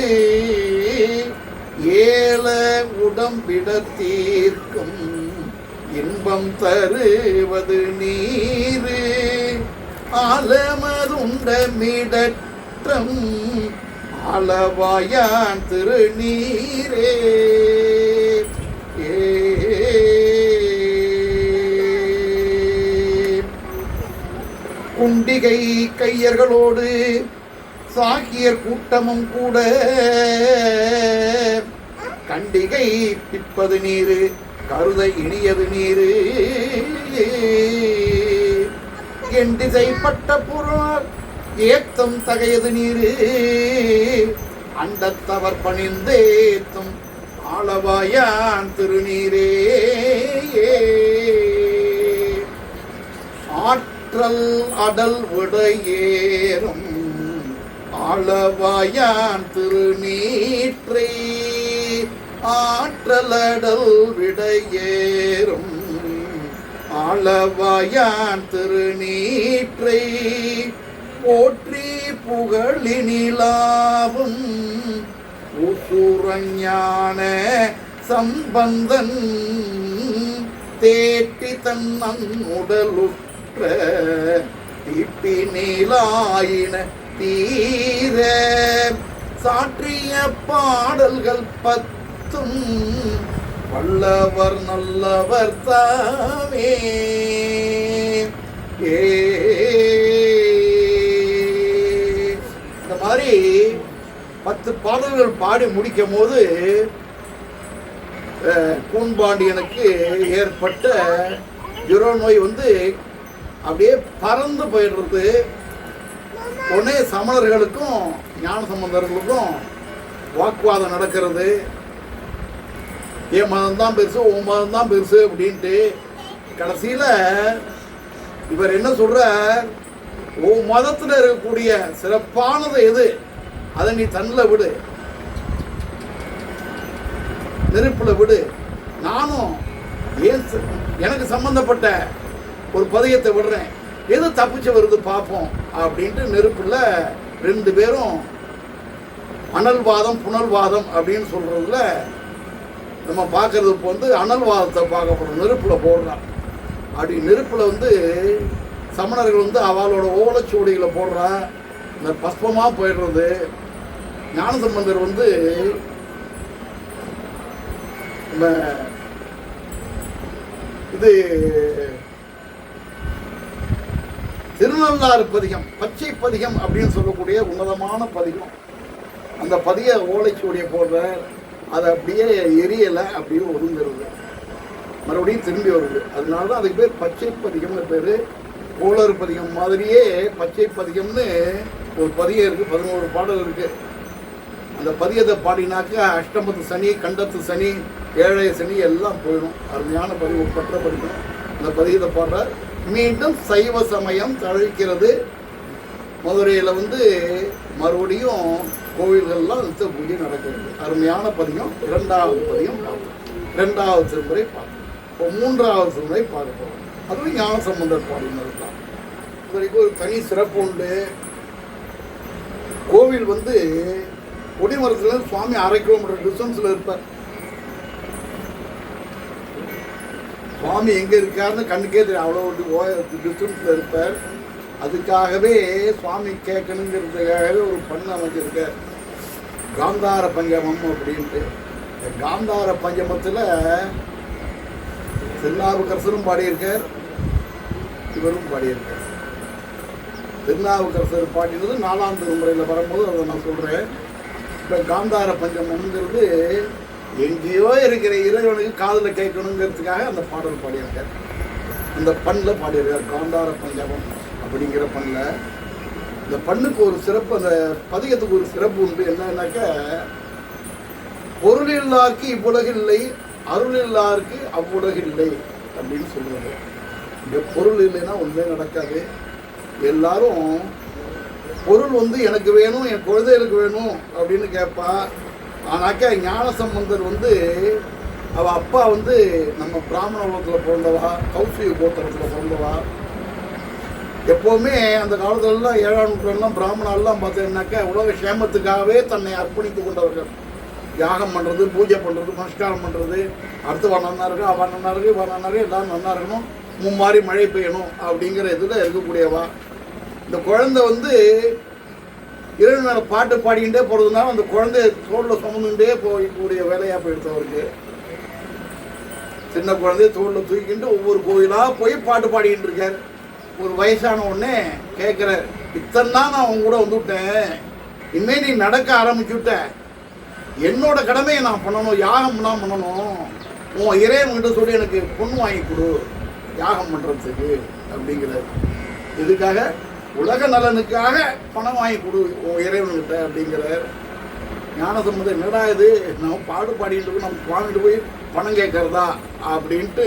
ஏல உடம்பிட தீர்க்கும் இன்பம் தருவது நீரு ஆலமதுண்ட மிடற்றம் ஆலவாயான் திருநீரே. குண்டிகை கையர்களோடு சாகியர் கூட்டமும் கூட கண்டிகை பிப்பது நீரு கருத இனியது நீரு எண்டிசைப்பட்ட பொருள் ஏத்தம் தகையது நீரு அண்டத்தவர் பணிந்தேத்தும் ஆலவாயான் திருநீரே. ஆற்றல் அடல் விடையேறும் ஆலவாயான் திருநீற்றை ஆற்றலடல் விடையேறும் ஆலவாயான் திருநீற்றை போற்றி புகழினிலாவும் உசுரஞான சம்பந்தன் தேட்டி தன்னன் உடலுற்ற தீட்டி நீலாயின தீர சாற்றிய பாடல்கள் 10 வல்லவர் நல்லவர் தாமே. இந்த மாதிரி 10 பாடல்கள் பாடி முடிக்கும் போது கூன்பாண்டியனுக்கு ஏற்பட்ட ஜுர நோய் வந்து அப்படியே பறந்து போயிடுறது. உடனே சமணர்களுக்கும் ஞான சம்பந்தர்களுக்கும் வாக்குவாதம் நடக்கிறது. என் மதம் தான் பெருசு, உன் மதம் தான் பெருசு அப்படின்ட்டு. கடைசியில் இவர் என்ன சொல்ற, உன் மதத்தில் இருக்கக்கூடிய சிறப்பானது எது, அதை நீ தன்னில் விடு, நெருப்பில் விடு. நானும் எனக்கு சம்பந்தப்பட்ட ஒரு பதியத்தை விடுறேன், எது தப்பிச்சு வருது பார்ப்போம் அப்படின்ட்டு நெருப்பில் 2 பேரும் அனல்வாதம் புனல்வாதம் அப்படின்னு சொல்றதுல நம்ம பார்க்கறது இப்போ வந்து அனல்வாதத்தை பார்க்க போகிறோம். நெருப்பில் போடுறான். அப்படி நெருப்பில் வந்து சமணர்கள் வந்து அவளோட ஓலைச்சுவடிகளை போடுறா, இந்த பஸ்பமாக போயிடுறது. ஞானசம்பந்தர் வந்து நம்ம இது திருநள்ளாறு பதிகம், பச்சை பதிகம் அப்படின்னு சொல்லக்கூடிய உன்னதமான பதிகம். அந்த பதிய ஓலைச்சுவடியை போடுற, அதை அப்படியே எரியலை, அப்படியே ஒதுங்கிறது, மறுபடியும் திரும்பி வருது. அதனால தான் அதுக்கு பேர் பச்சை பதிகம்னு பேர். கோளறு பதிகம் மாதிரியே பச்சை பதிகம்னு ஒரு பதியம் இருக்குது, 11 பாடல் இருக்குது. அந்த பதியத்தை பாடினாக்க அஷ்டமத்து சனி, கண்டத்து சனி, ஏழை சனி எல்லாம் போயிடும். அருமையான பதிவு, பற்ற படிக்கணும். அந்த பதியத்தை பாடுறார். மீண்டும் சைவ சமயம் தழைக்கிறது. மதுரையில் வந்து மறுபடியும் கோவில்கள்லாம் நித்த பூஜை நடக்கிறது. அருமையான பதியம். 2வது பதியம் பார்த்தோம், 2வது திருமுறை பார்த்தோம். இப்போ 3வது திருமுறை பார்க்க போகிறோம். அதுவும் ஞான சம்பந்தர் பாடினது தான். இது வரைக்கும் ஒரு தனி சிறப்பு உண்டு. கோவில் வந்து கொடிமரத்தில் சுவாமி 1/2 கிலோமீட்டர் டிஸ்டன்ஸில் இருப்பார். சுவாமி எங்கே இருக்காருன்னு கண்ணுக்கே தெரியும், அவ்வளோ டிஸ்டன்ஸில் இருப்பார். அதுக்காகவே சுவாமி கேட்கணுங்கிறதுக்காகவே ஒரு பண்ணு அமைச்சிருக்கார், காந்தார பஞ்சமம் அப்படின்ட்டு. காந்தார பஞ்சமத்தில் திருநாவுக்கரசரும் பாடியிருக்கார், இவரும் பாடியிருக்கார். திருநாவுக்கரசர் பாடினது 4ஆம் திருமுறையில் வரும்போது அதை நான் சொல்கிறேன். இப்போ காந்தார பஞ்சமம்ங்கிறது எங்கேயோ இருக்கிற இறைவனுக்கு காதில் கேட்கணுங்கிறதுக்காக அந்த பாடல் பாடியிருக்கார். அந்த பண்ணில் பாடியிருக்கார், காந்தார பஞ்சமம் அப்படிங்கிற பண்ணில். இந்த பண்ணுக்கு ஒரு சிறப்பு, அந்த பதிகத்துக்கு ஒரு சிறப்பு உண்டு. என்னன்னாக்க, பொருளில்லாருக்கு இவ்வுலகில்லை, அருளில்லாருக்கு அவ்வுலகில்லை அப்படின்னு சொல்லுவாங்க. இங்கே பொருள் இல்லைன்னா ஒன்றுமே நடக்காது. எல்லாரும் பொருள் வந்து எனக்கு வேணும், என் குழந்தைகளுக்கு வேணும் அப்படின்னு கேட்பா. ஆனாக்கா ஞான சம்பந்தர் வந்து அவள் அப்பா வந்து நம்ம பிராமண உலகத்தில் பிறந்தவா, கௌசிக கோத்திரத்தில் பிறந்தவா. எப்போவுமே அந்த காலத்துலலாம் 7ஆம் நூற்றாண்டுலாம் பிராமணாலாம் பார்த்தீங்கன்னாக்கா உலக சேமத்துக்காகவே தன்னை அர்ப்பணித்து கொண்டவர்கள். யாகம் பண்ணுறது, பூஜை பண்ணுறது, நமஸ்காரம் பண்ணுறது, அடுத்து நன்னா இருக்கு, அவன் நன்னா இருக்கு, இவன் நன்னா இருக்கு, எல்லாம் நன்னா இருக்கணும், மும்மாறி மழை பெய்யணும் அப்படிங்கிற இதில் இருக்கக்கூடியவா. இந்த குழந்தை வந்து இறைவன் மேலே பாட்டு பாடிக்கிட்டே போகிறதுனால அந்த குழந்தைய தோளில் சுமந்துகிட்டே போகக்கூடிய வேலையாக போயிடுத்தவருக்கு. சின்ன குழந்தைய தோளில் தூக்கிட்டு ஒவ்வொரு கோயிலாக போய் பாட்டு பாடிக்கிட்டு இருக்கார். ஒரு வயசான உடனே கேட்குறார், இத்தனை நாள் நான் அவங்க கூட வந்துவிட்டேன், இனிமேல் நீ நடக்க ஆரம்பிச்சுட்ட, என்னோட கடமையை நான் பண்ணணும், யாகம்லாம் பண்ணணும், உன் இறைவன்கிட்ட சொல்லி எனக்கு பொண்ணு வாங்கி கொடு யாகம் பண்ணுறதுக்கு அப்படிங்கிறார். இதுக்காக உலக நலனுக்காக பணம் வாங்கி கொடு உன் இறைவன்கிட்ட அப்படிங்கிறார். ஞானசம்பந்தர், என்னடா இது, நம்ம பாடு பாடிட்டு இருக்கோம், நம்ம வாங்கிட்டு போய் பணம் கேட்கறதா அப்படின்ட்டு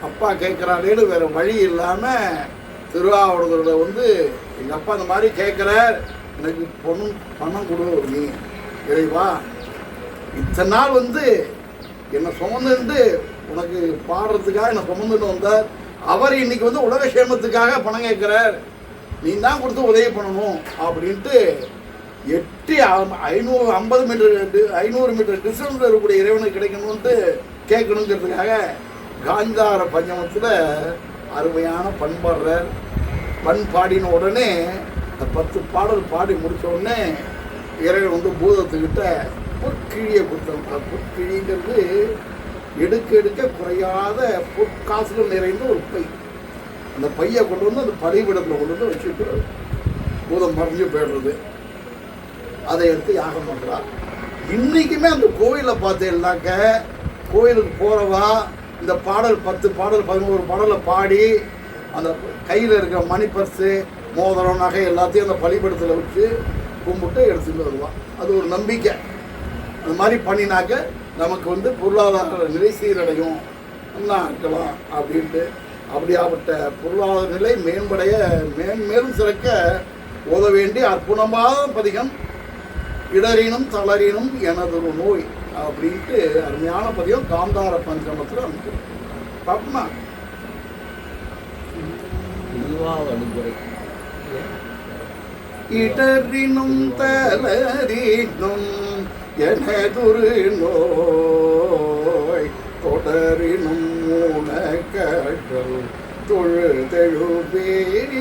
அப்பா கேட்குறாளேன்னு வேறு வழி இல்லாமல் திருவாவூரத்தோட வந்து எங்கள் அப்பா அந்த மாதிரி கேட்குறார், எனக்கு பணம் கொடு நீ இறைவா, இத்தனை நாள் வந்து என்னை சுமந்துட்டு உனக்கு பாடுறதுக்காக என்னை சுமந்துட்டு வந்தார், அவர் இன்னைக்கு வந்து உலக சேமத்துக்காக பணம் கேட்குறார், நீ தான் கொடுத்து உதவி பண்ணணும் அப்படின்ட்டு 550 மீட்டர் டிஸ்டன்ஸில் இருக்கக்கூடிய இறைவனுக்கு கிடைக்கணும்ட்டு கேட்கணுங்கிறதுக்காக காந்தார பஞ்சமத்தில் அருமையான பண்பாடுறார். பண் பாடின உடனே இந்த 10 பாடல் பாடி முடிச்ச உடனே இறைவன் வந்து பூதத்துக்கிட்ட பொற்கிழியை கொடுத்தாங்க. பொற்கிழிங்கிறது எடுக்க எடுக்க குறையாத பொற்காசுகள் நிறைந்த ஒரு பை. அந்த பையை கொண்டு வந்து அந்த பலிபீடத்தில் கொண்டு வந்து வச்சுக்கிறாரு. பூதம் மறைஞ்சு போயிடுறது. அதை எடுத்து யாகம் பண்ணுறார். இன்றைக்குமே அந்த கோயிலை பார்த்தீங்கன்னாக்க கோயிலுக்கு போகிறவா இந்த பாடல் 10 பாடல் 11 பாடலை பாடி அந்த கையில் இருக்கிற மணி பர்ஸு மோதிரம் நகை எல்லாத்தையும் அந்த பலிபீடத்தில் வச்சு கும்பிட்டு எடுத்துகிட்டு வருவான். அது ஒரு நம்பிக்கை. அந்த மாதிரி பண்ணினாக்க நமக்கு வந்து பொருளாதார நிலை சீரடையும் இருக்கலாம் அப்படின்ட்டு. அப்படியாப்பட்ட பொருளாதார நிலை மேம்படைய மேன்மேலும் சிறக்க ஓத வேண்டிய அற்புதமான பதிகம் இடறினும் தளரினும் எனதொரு நோய் அப்படின்ட்டு அருமையான பதிகம் காந்தார பஞ்சமத்தில் அமைச்சு பார்ப்போமா? இடறினும் தளரினும் எனதொரு நோய் தொடரினும் மூலக்கடல் தொழுதெழுவேன்.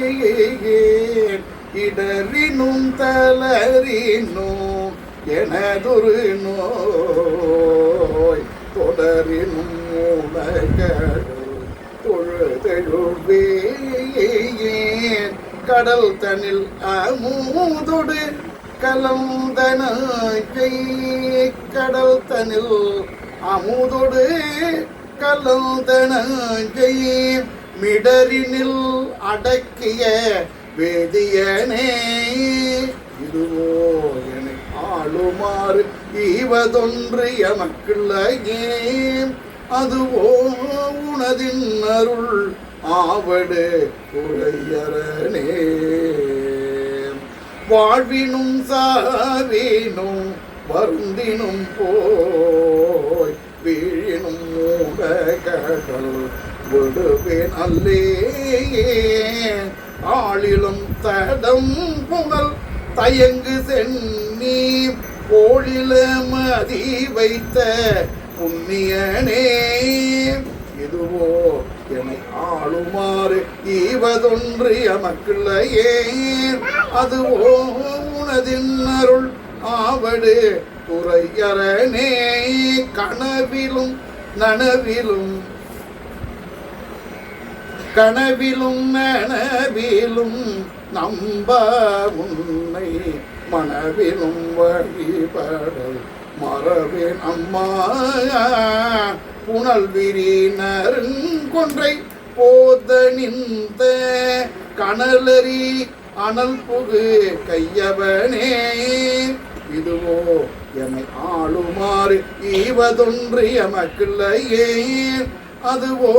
இடறினும் தளரினும் எனதொரு நோய் தொடரினும் மூலக்கடல் தொழுதெழுவேன். கடல் தனில் அமுதொடு கலந்தனை கடல் தனில் அமுதொடு கலந்தனை மிடரினில் அடக்கிய வேதியனே இதுவோ என ஆளுமாறு ஈவதொன்று எமக்குள்ளே அதுவோ உனதின் அருள் ஆவடு குறையரனே. வாழ்வினும் சாவினும் வருந்தினும் போய் வீழினும் மூட கடல் விடுவேன் அல்லே. ஆளிலும் தடம் புகழ் தயங்கு சென்னி கோழில மதி வைத்த புண்ணியனே இதுவோ என்னை ஆளுமாறு ஈவதொன்று எமக்குள்ளே அதுவோ உனதின் அருள் ஆவடு துறையரனே. கனவிலும் நனவிலும் கனவிலும் நனவிலும் நம்ப உன்னை மனவிலும் வழிபடல் மறவேன் அம்மா. புனல் விரி நறுங்கொன்றை போத நின்ற கனலரி அனல் புகு கையவனே இதுவோ என்னை ஆளுமாறு ஈவதொன்று எமக்குள்ளே அதுவோ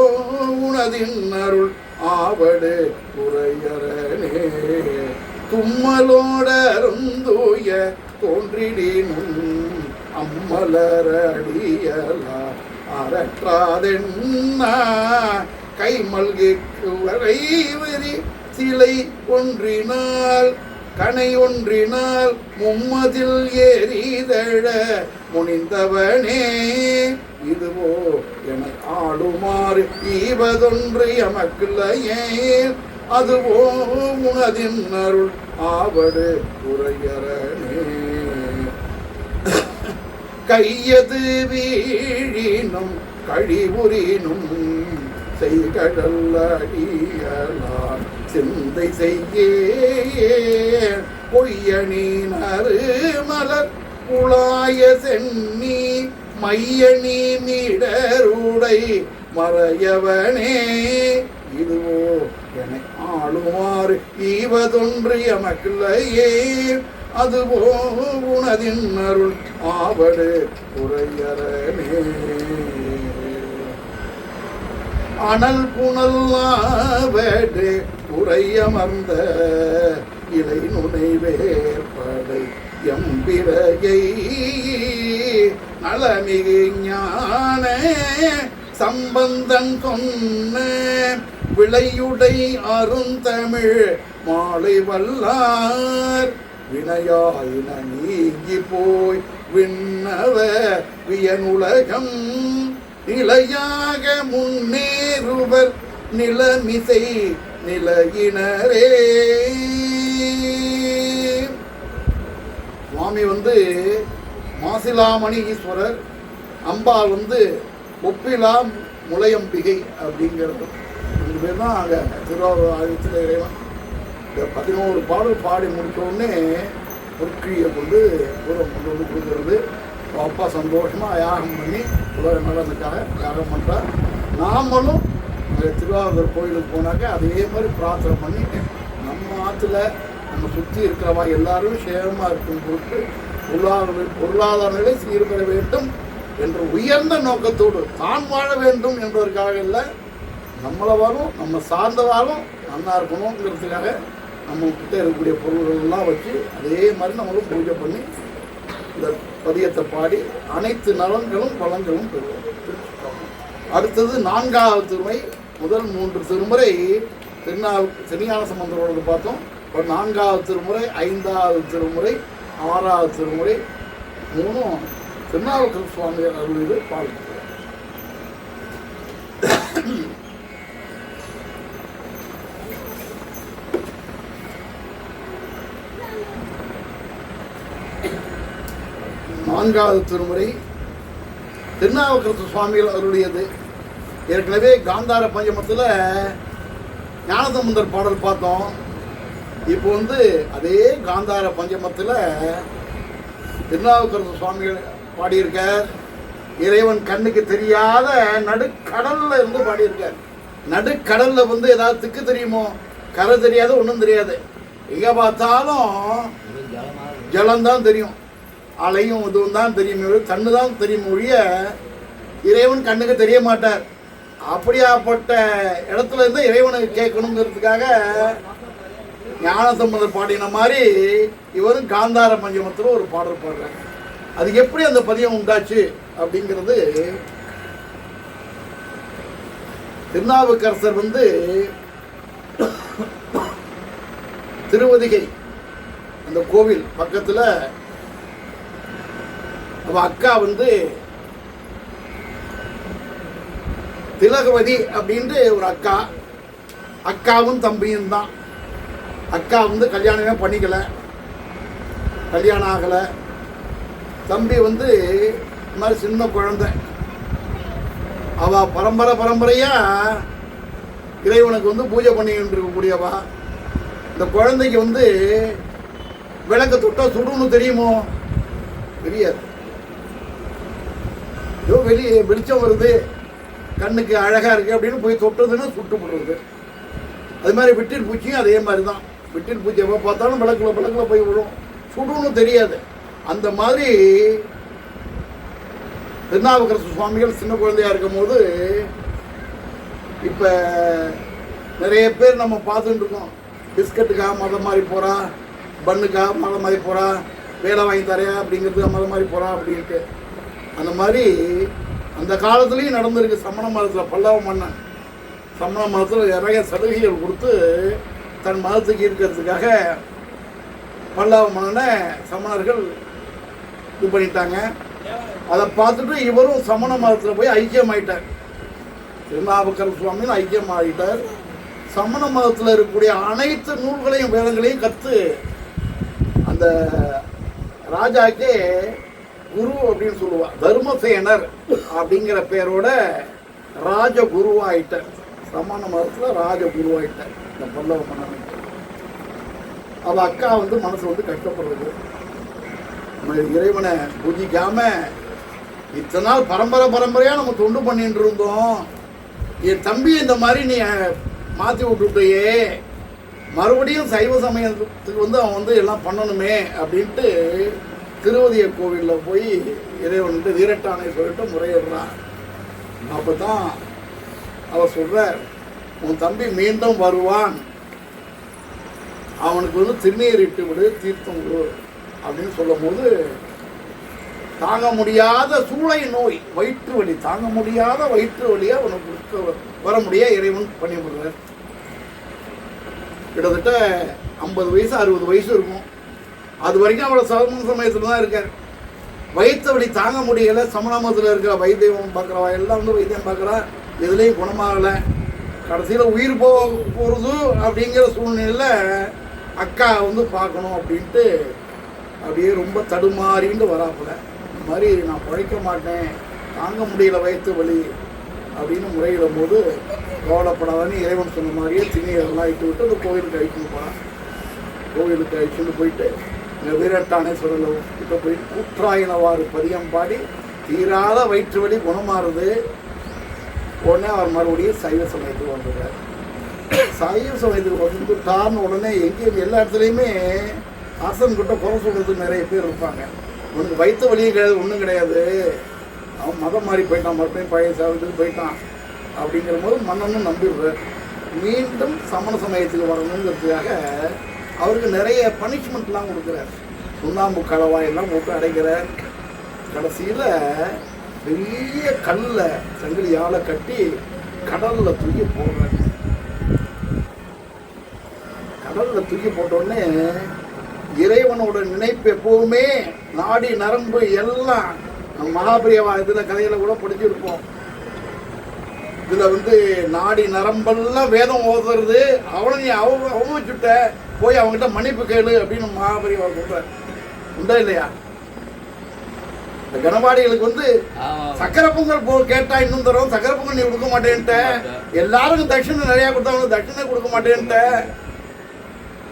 உனதின் அருள் ஆவடு குறையரனே. தும்மலோடருந்தூய தோன்றிடினும் அம்மலரடியலா அறற்றாதென்னா கைமல்கிக்கு வரைவரி சிலை ஒன்றினால் கனை ஒன்றினால் மும்மதில் ஏறிதழ முனிந்தவனே இதுவோ என ஆளுமாறு ஈவதொன்று எமக்குள்ளே அதுவோ உனதின் அருள் ஆவடு குறையரனே. கையது வீழினும் கழிவுறினும் செய்கடல் அடியலார் சிந்தை செய்யே பொய்யணி நறுமலர் புலாய சென்னி மையணி மீடருடை மறையவனே இதுவோ என ஆளுமாறு ஈவதொன்று எமக்குள்ளே அதுவோ உனதின் அருள் ஆவடு குறையரனே. அனல் புனல் ஆவடு குறையமர்ந்த இலை நுனை வேற்படை எம்பிரையை நலமிகு ஞான சம்பந்தன் சொன்ன விளையுடை அருந்தமிழ் மாலை வல்லார் வினையாயின நீங்கி போய் விண்ணவ வியனுலகம் நிலையாக முன்னேறுவர் நிலமிசை நிலையினரே. சுவாமி வந்து மாசிலாமணி ஈஸ்வரர், அம்பாள் வந்து ஒப்பிலா முளையம்பிகை அப்படிங்கிறது. ரெண்டு பேர் தான் அங்கே திருவாரூர் ஆலயத்தில் இறைவன். இந்த 11 பாடல் பாடி முடித்தோடனே பொற்கியை கொண்டு தூரம் கொண்டு வந்து கொடுக்கறது. அப்பா சந்தோஷமாக யாகம் பண்ணி உலக நலனுக்காக யாகம் பண்ணுறார். நாமளும் திருவாரூர் கோயிலுக்கு போனாக்க அதே மாதிரி பிரார்த்தனை பண்ணி நம்ம ஆற்றுல நம்ம சுற்றி இருக்கிறவா எல்லாரும் சேமமாக இருக்கும் பொருட்டு பொருளாதார நிலை சீர்பெற வேண்டும் என்ற உயர்ந்த நோக்கத்தோடு தான் வாழ வேண்டும் என்பதற்காக இல்லை, நம்மளை வாழும் நம்ம சார்ந்தவாலும் நல்லா இருக்கணுங்கிறதுக்காக நம்ம கிட்ட இருக்கக்கூடிய பொருள்கள்லாம் வச்சு அதே மாதிரி நம்மளும் பூஜை பண்ணி இந்த பதியத்தை பாடி அனைத்து நலன்களும் பலன்களும் பெறுவோம். அடுத்தது 4வது திருமுறை. முதல் 3 திருமுறை திருஞான சம்பந்தரோடு பார்த்தோம். 4வது திருமுறை, 5வது திருமுறை, 6வது திருமுறை 3 திருநாவுக்கரசு சுவாமியார் அருளிது பாடுகிறோம். நான்காவது திருமுறை திருநாவுக்கரசு சுவாமிகள் அருளியது. ஏற்கனவே காந்தார பஞ்சமத்தில் ஞானசம்பந்தர் பாடல் பார்த்தோம். இப்போ வந்து அதே காந்தார பஞ்சமத்தில் திருநாவுக்கரசு சுவாமிகள் பாடியிருக்கார். இறைவன் கண்ணுக்கு தெரியாத நடுக்கடல்ல இருந்து பாடியிருக்கார். நடுக்கடல்ல வந்து ஏதாவது திக்கு தெரியுமோ? கரை தெரியாது, ஒன்றும் தெரியாது. எங்கே பார்த்தாலும் ஜலம்தான் தெரியும், அலையும் இதுவும் தான் தெரியும், கண்ணு தான் தெரியும் ஒழிய இறைவன் கண்ணுக்கு தெரிய மாட்டார். அப்படியாப்பட்ட இடத்துல இருந்து இறைவனுக்கு கேட்கணுங்கிறதுக்காக ஞானசம்பந்தர் பாடின மாதிரி இவரும் காந்தார பஞ்சமத்தில் ஒரு பாடல் பாடுறாங்க. அது எப்படி அந்த பதியம் உண்டாச்சு அப்படிங்கிறது திருநாவுக்கரசர் வந்து திருவதிகை அந்த கோவில் பக்கத்தில் அவ அக்கா வந்து திலகவதி அப்படின்ட்டு ஒரு அக்கா, அக்காவும் தம்பியும் தான். அக்கா வந்து கல்யாணமே பண்ணிக்கல, கல்யாணம் ஆகலை. தம்பி வந்து இந்த மாதிரி சின்ன குழந்தை. அவள் பரம்பரையாக இறைவனுக்கு வந்து பூஜை பண்ணிக்கிட்டு இருக்கக்கூடியவா. இந்த குழந்தைக்கு வந்து விளக்க தொட்டா சுடுன்னு தெரியுமோ? தெரியாது. ஏதோ வெளிச்சம் வருது, கண்ணுக்கு அழகாக இருக்குது அப்படின்னு போய் தொட்டதுன்னு சுட்டு போடுறது. அது மாதிரி விட்டில் பூச்சியும் அதே மாதிரி தான். விட்டில் பூச்சி எப்போ பார்த்தாலும் விளக்கில் போய் விடும், சுடுன்னு தெரியாது. அந்த மாதிரி திருநாவுக்கரசு சுவாமிகள் சின்ன குழந்தையாக இருக்கும் போது இப்போ நிறைய பேர் நம்ம பார்த்துட்டு இருக்கோம். பிஸ்கட்டுக்காக மதம் மாதிரி போகிறா, பண்ணுக்காக மதம் மாதிரி போகிறா, வேலை வாங்கி தரையா அப்படிங்கிறதுக்காக மதம் மாதிரி போகிறா அப்படின்ட்டு. அந்த மாதிரி அந்த காலத்துலேயும் நடந்திருக்கு. சமண மதத்தில் பல்லவ மன்னன் சமண மதத்தில் நிறைய சலுகைகள் கொடுத்து தன் மதத்துக்கு இருக்கிறதுக்காக பல்லவ மன்னனை சமணர்கள் இது பண்ணிட்டாங்க. அதை பார்த்துட்டு இவரும் சமண மதத்தில் போய் ஐக்கியமாயிட்டார். திருநாவுக்கரசு சுவாமியும் ஐக்கியமாகிட்டார். சமண மதத்தில் இருக்கக்கூடிய அனைத்து நூல்களையும் வேதங்களையும் கற்று அந்த ராஜாக்கே குரு அப்படின்னு சொல்லுவாள். தர்மசேனர் அப்படிங்கிற பேரோட ராஜகுருவாயிட்டார். சமண மதத்தில் ராஜகுருவாயிட்டார் இந்த பல்லவ மன்னன். அவள் அக்கா வந்து மனசு வந்து கஷ்டப்படுறது. நம்ம இறைவனை பூஜிக்காம இத்தனை நாள் பரம்பரையாக நம்ம தொண்டு பண்ணிட்டு இருந்தோம். என் தம்பி இந்த மாதிரி நீ மாற்றி விட்டுட்டே, மறுபடியும் சைவ சமயத்துக்கு வந்து அவன் வந்து எல்லாம் பண்ணணுமே அப்படின்ட்டு திருவதிய கோவிலில் போய் இறைவன்ட்டு வீரட்டானை சொல்லிட்டு முறையிடுறான். அப்போ தான் அவர் சொல்கிறார், உன் தம்பி மீண்டும் வருவான், அவனுக்கு வந்து திருநீர் இட்டு விடு, தீர்த்தம் விடு அப்படின்னு சொல்லும் போது தாங்க முடியாத சூளை நோய், வயிற்று வலி, தாங்க முடியாத வயிற்று வலியை அவனுக்கு வர முடிய இறைவன் பண்ணி விடுறார். கிட்டத்தட்ட 50 வயசு 60 வயசு இருக்கும். அது வரைக்கும் அவளை சமண சமயத்தில் தான் இருக்கார். வயிற்று வலி தாங்க முடியலை. சமண மதத்தில் இருக்கிற வைத்தியம் பார்க்குறவா எல்லாம் வந்து வைத்தியம் பார்க்குறா, எதுலேயும் குணமாகலை. கடைசியில் உயிர் போகிறது அப்படிங்கிற சூழ்நிலையில் அக்கா வந்து பார்க்கணும் அப்படின்ட்டு அப்படியே ரொம்ப தடுமாறின்னு வராப்புல. இந்த மாதிரி நான் பழைக்க மாட்டேன், தாங்க முடியல வயிற்று வலி அப்படின்னு முறையிடும் போது கவலைப்படாதான்னு இறைவன் சொன்ன மாதிரியே திணியெல்லாம் இட்டு விட்டு அந்த கோவிலுக்கு அழிச்சுன்னு போனான். கோவிலுக்கு அழிச்சுன்னு போயிட்டு இந்த வீரட்டானேஸ்வரர் கிட்ட போய் கூற்றாயினவாறு பதியம் பாடி தீராத வயிற்று வலி குணமாறுது. உடனே அவர் மறுபடியும் சைவ சமயத்துக்கு வந்துடுறார். சைவ சமயத்துக்கு வந்துட்டார்னு உடனே எங்கேயும் எல்லா இடத்துலையுமே ஆசன் கிட்ட குறை சொல்றதுக்கு நிறைய பேர் இருப்பாங்க. உனக்கு வயிற்று வலியும் கிடையாது, ஒன்றும் கிடையாது, அவன் மதம் மாறி போயிட்டான், மறுபடியும் பழைய சாதத்துக்கு போயிட்டான் அப்படிங்கிற போது மன்னனும் நம்பிடுறார். மீண்டும் சமண சமயத்துக்கு வரணுங்கிறதுக்காக அவருக்கு நிறைய பனிஷ்மெண்ட்லாம் கொடுக்குறார். சுண்ணாம்பு களவாயெல்லாம் போட்டு அடைக்கிறார். கடைசியில் பெரிய கல்லை சங்கிலியால் கட்டி கடலில் தூக்கி போடுறார். கடலில் தூக்கி போட்டோடனே இறைவனோட நினைப்பு எப்பவுமே நாடி நரம்பு எல்லாம் மகாபிரியவா இதில் கதையில் கூட படிச்சிருப்போம். இதில் வந்து நாடி நரம்பெல்லாம் வேதம் ஓதுறது, அவனை நீ அவமதிச்சுட்ட, போய் அவங்ககிட்ட மன்னிப்பு கேளு அப்படின்னு மகாபிரியவா சொல்றார். உண்டா இல்லையா? இந்த கனபாடிகளுக்கு வந்து சக்கரை பொங்கல் கேட்டா இன்னும் தரும், சக்கரை பொங்கல் நீ கொடுக்க மாட்டேன்ட்ட, எல்லாருக்கும் தட்சிணை நிறைய கொடுத்தவங்களுக்கு தட்சிணை கொடுக்க மாட்டேன்ட்ட,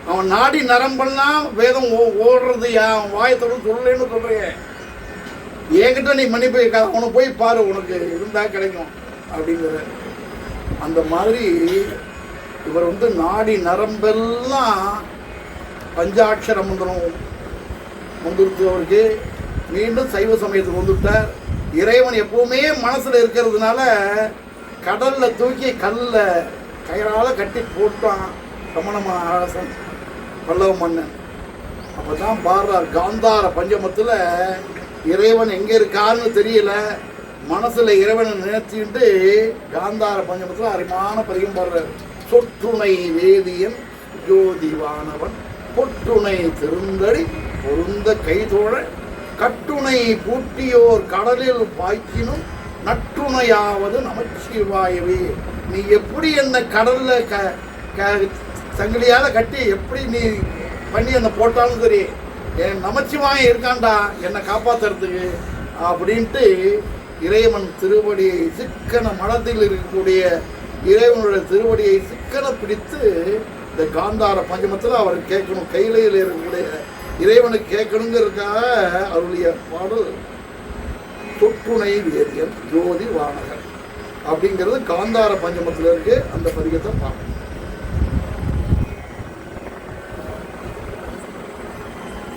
அவன் நாடி நரம்பெல்லாம் வேதம் ஓடுறது அவன் வாயத்தோடு சொல்லலன்னு சொல்றேன், என்கிட்ட நீ மன்னிப்பு கேட்காத, அவனை போய் பாரு, உனக்கு இருந்தா கிடைக்கும் அப்படிங்கிற. அந்த மாதிரி இவர் வந்து நாடி நரம்பெல்லாம் பஞ்சாட்சர மந்திரம் வந்துருச்சு அவருக்கு. மீண்டும் சைவ சமயத்துக்கு வந்துட்டார். இறைவன் எப்பவுமே மனசுல இருக்கிறதுனால கடல்ல தூக்கி கல்ல கயிறால கட்டி போட்டான் சமண மகாராசன் பல்லவ மன்னன். அப்பதான் பாடுறார் காந்தார பஞ்சமத்துல இறைவன் எங்க இருக்காருன்னு தெரியல, மனசுல இறைவனை நினைச்சுட்டு காந்தார பஞ்சமத்துல அருமையான பதிகம் பாடுறார். சொற்றுணை வேதியன் ஜோதிவானவன் பொற்றுணை திருந்தடி பொருந்த கைதோழ கட்டுணை பூட்டியோர் கடலில் பாய்ச்சினும் நற்றுணையாவது நமச்சிவாயவே. நீ எப்படி என்ன கடல்ல சங்கிலியால கட்டி எப்படி நீ பண்ணி என்ன போட்டாலும் சரி, என் நமச்சிவாயம் இருக்காண்டா என்னை காப்பாத்துறதுக்கு அப்படின்ட்டு இறைவன் திருவடியை சிக்கன மனத்தில் இருக்கக்கூடிய இறைவனுடைய திருவடியை சிக்கன பிடித்து இந்த காந்தார பஞ்சமத்தில் அவர் கேட்கணும், கையிலையில் இருக்கக்கூடிய இறைவனுக்கு கேட்கணுங்கிறதுக்காக அவருடைய பாடல் தொற்றுணை வேதியன் ஜோதி வானகர் அப்படிங்கிறது காந்தார பஞ்சமத்தில் இருக்கு. அந்த பதிகத்தை பார்க்கணும்.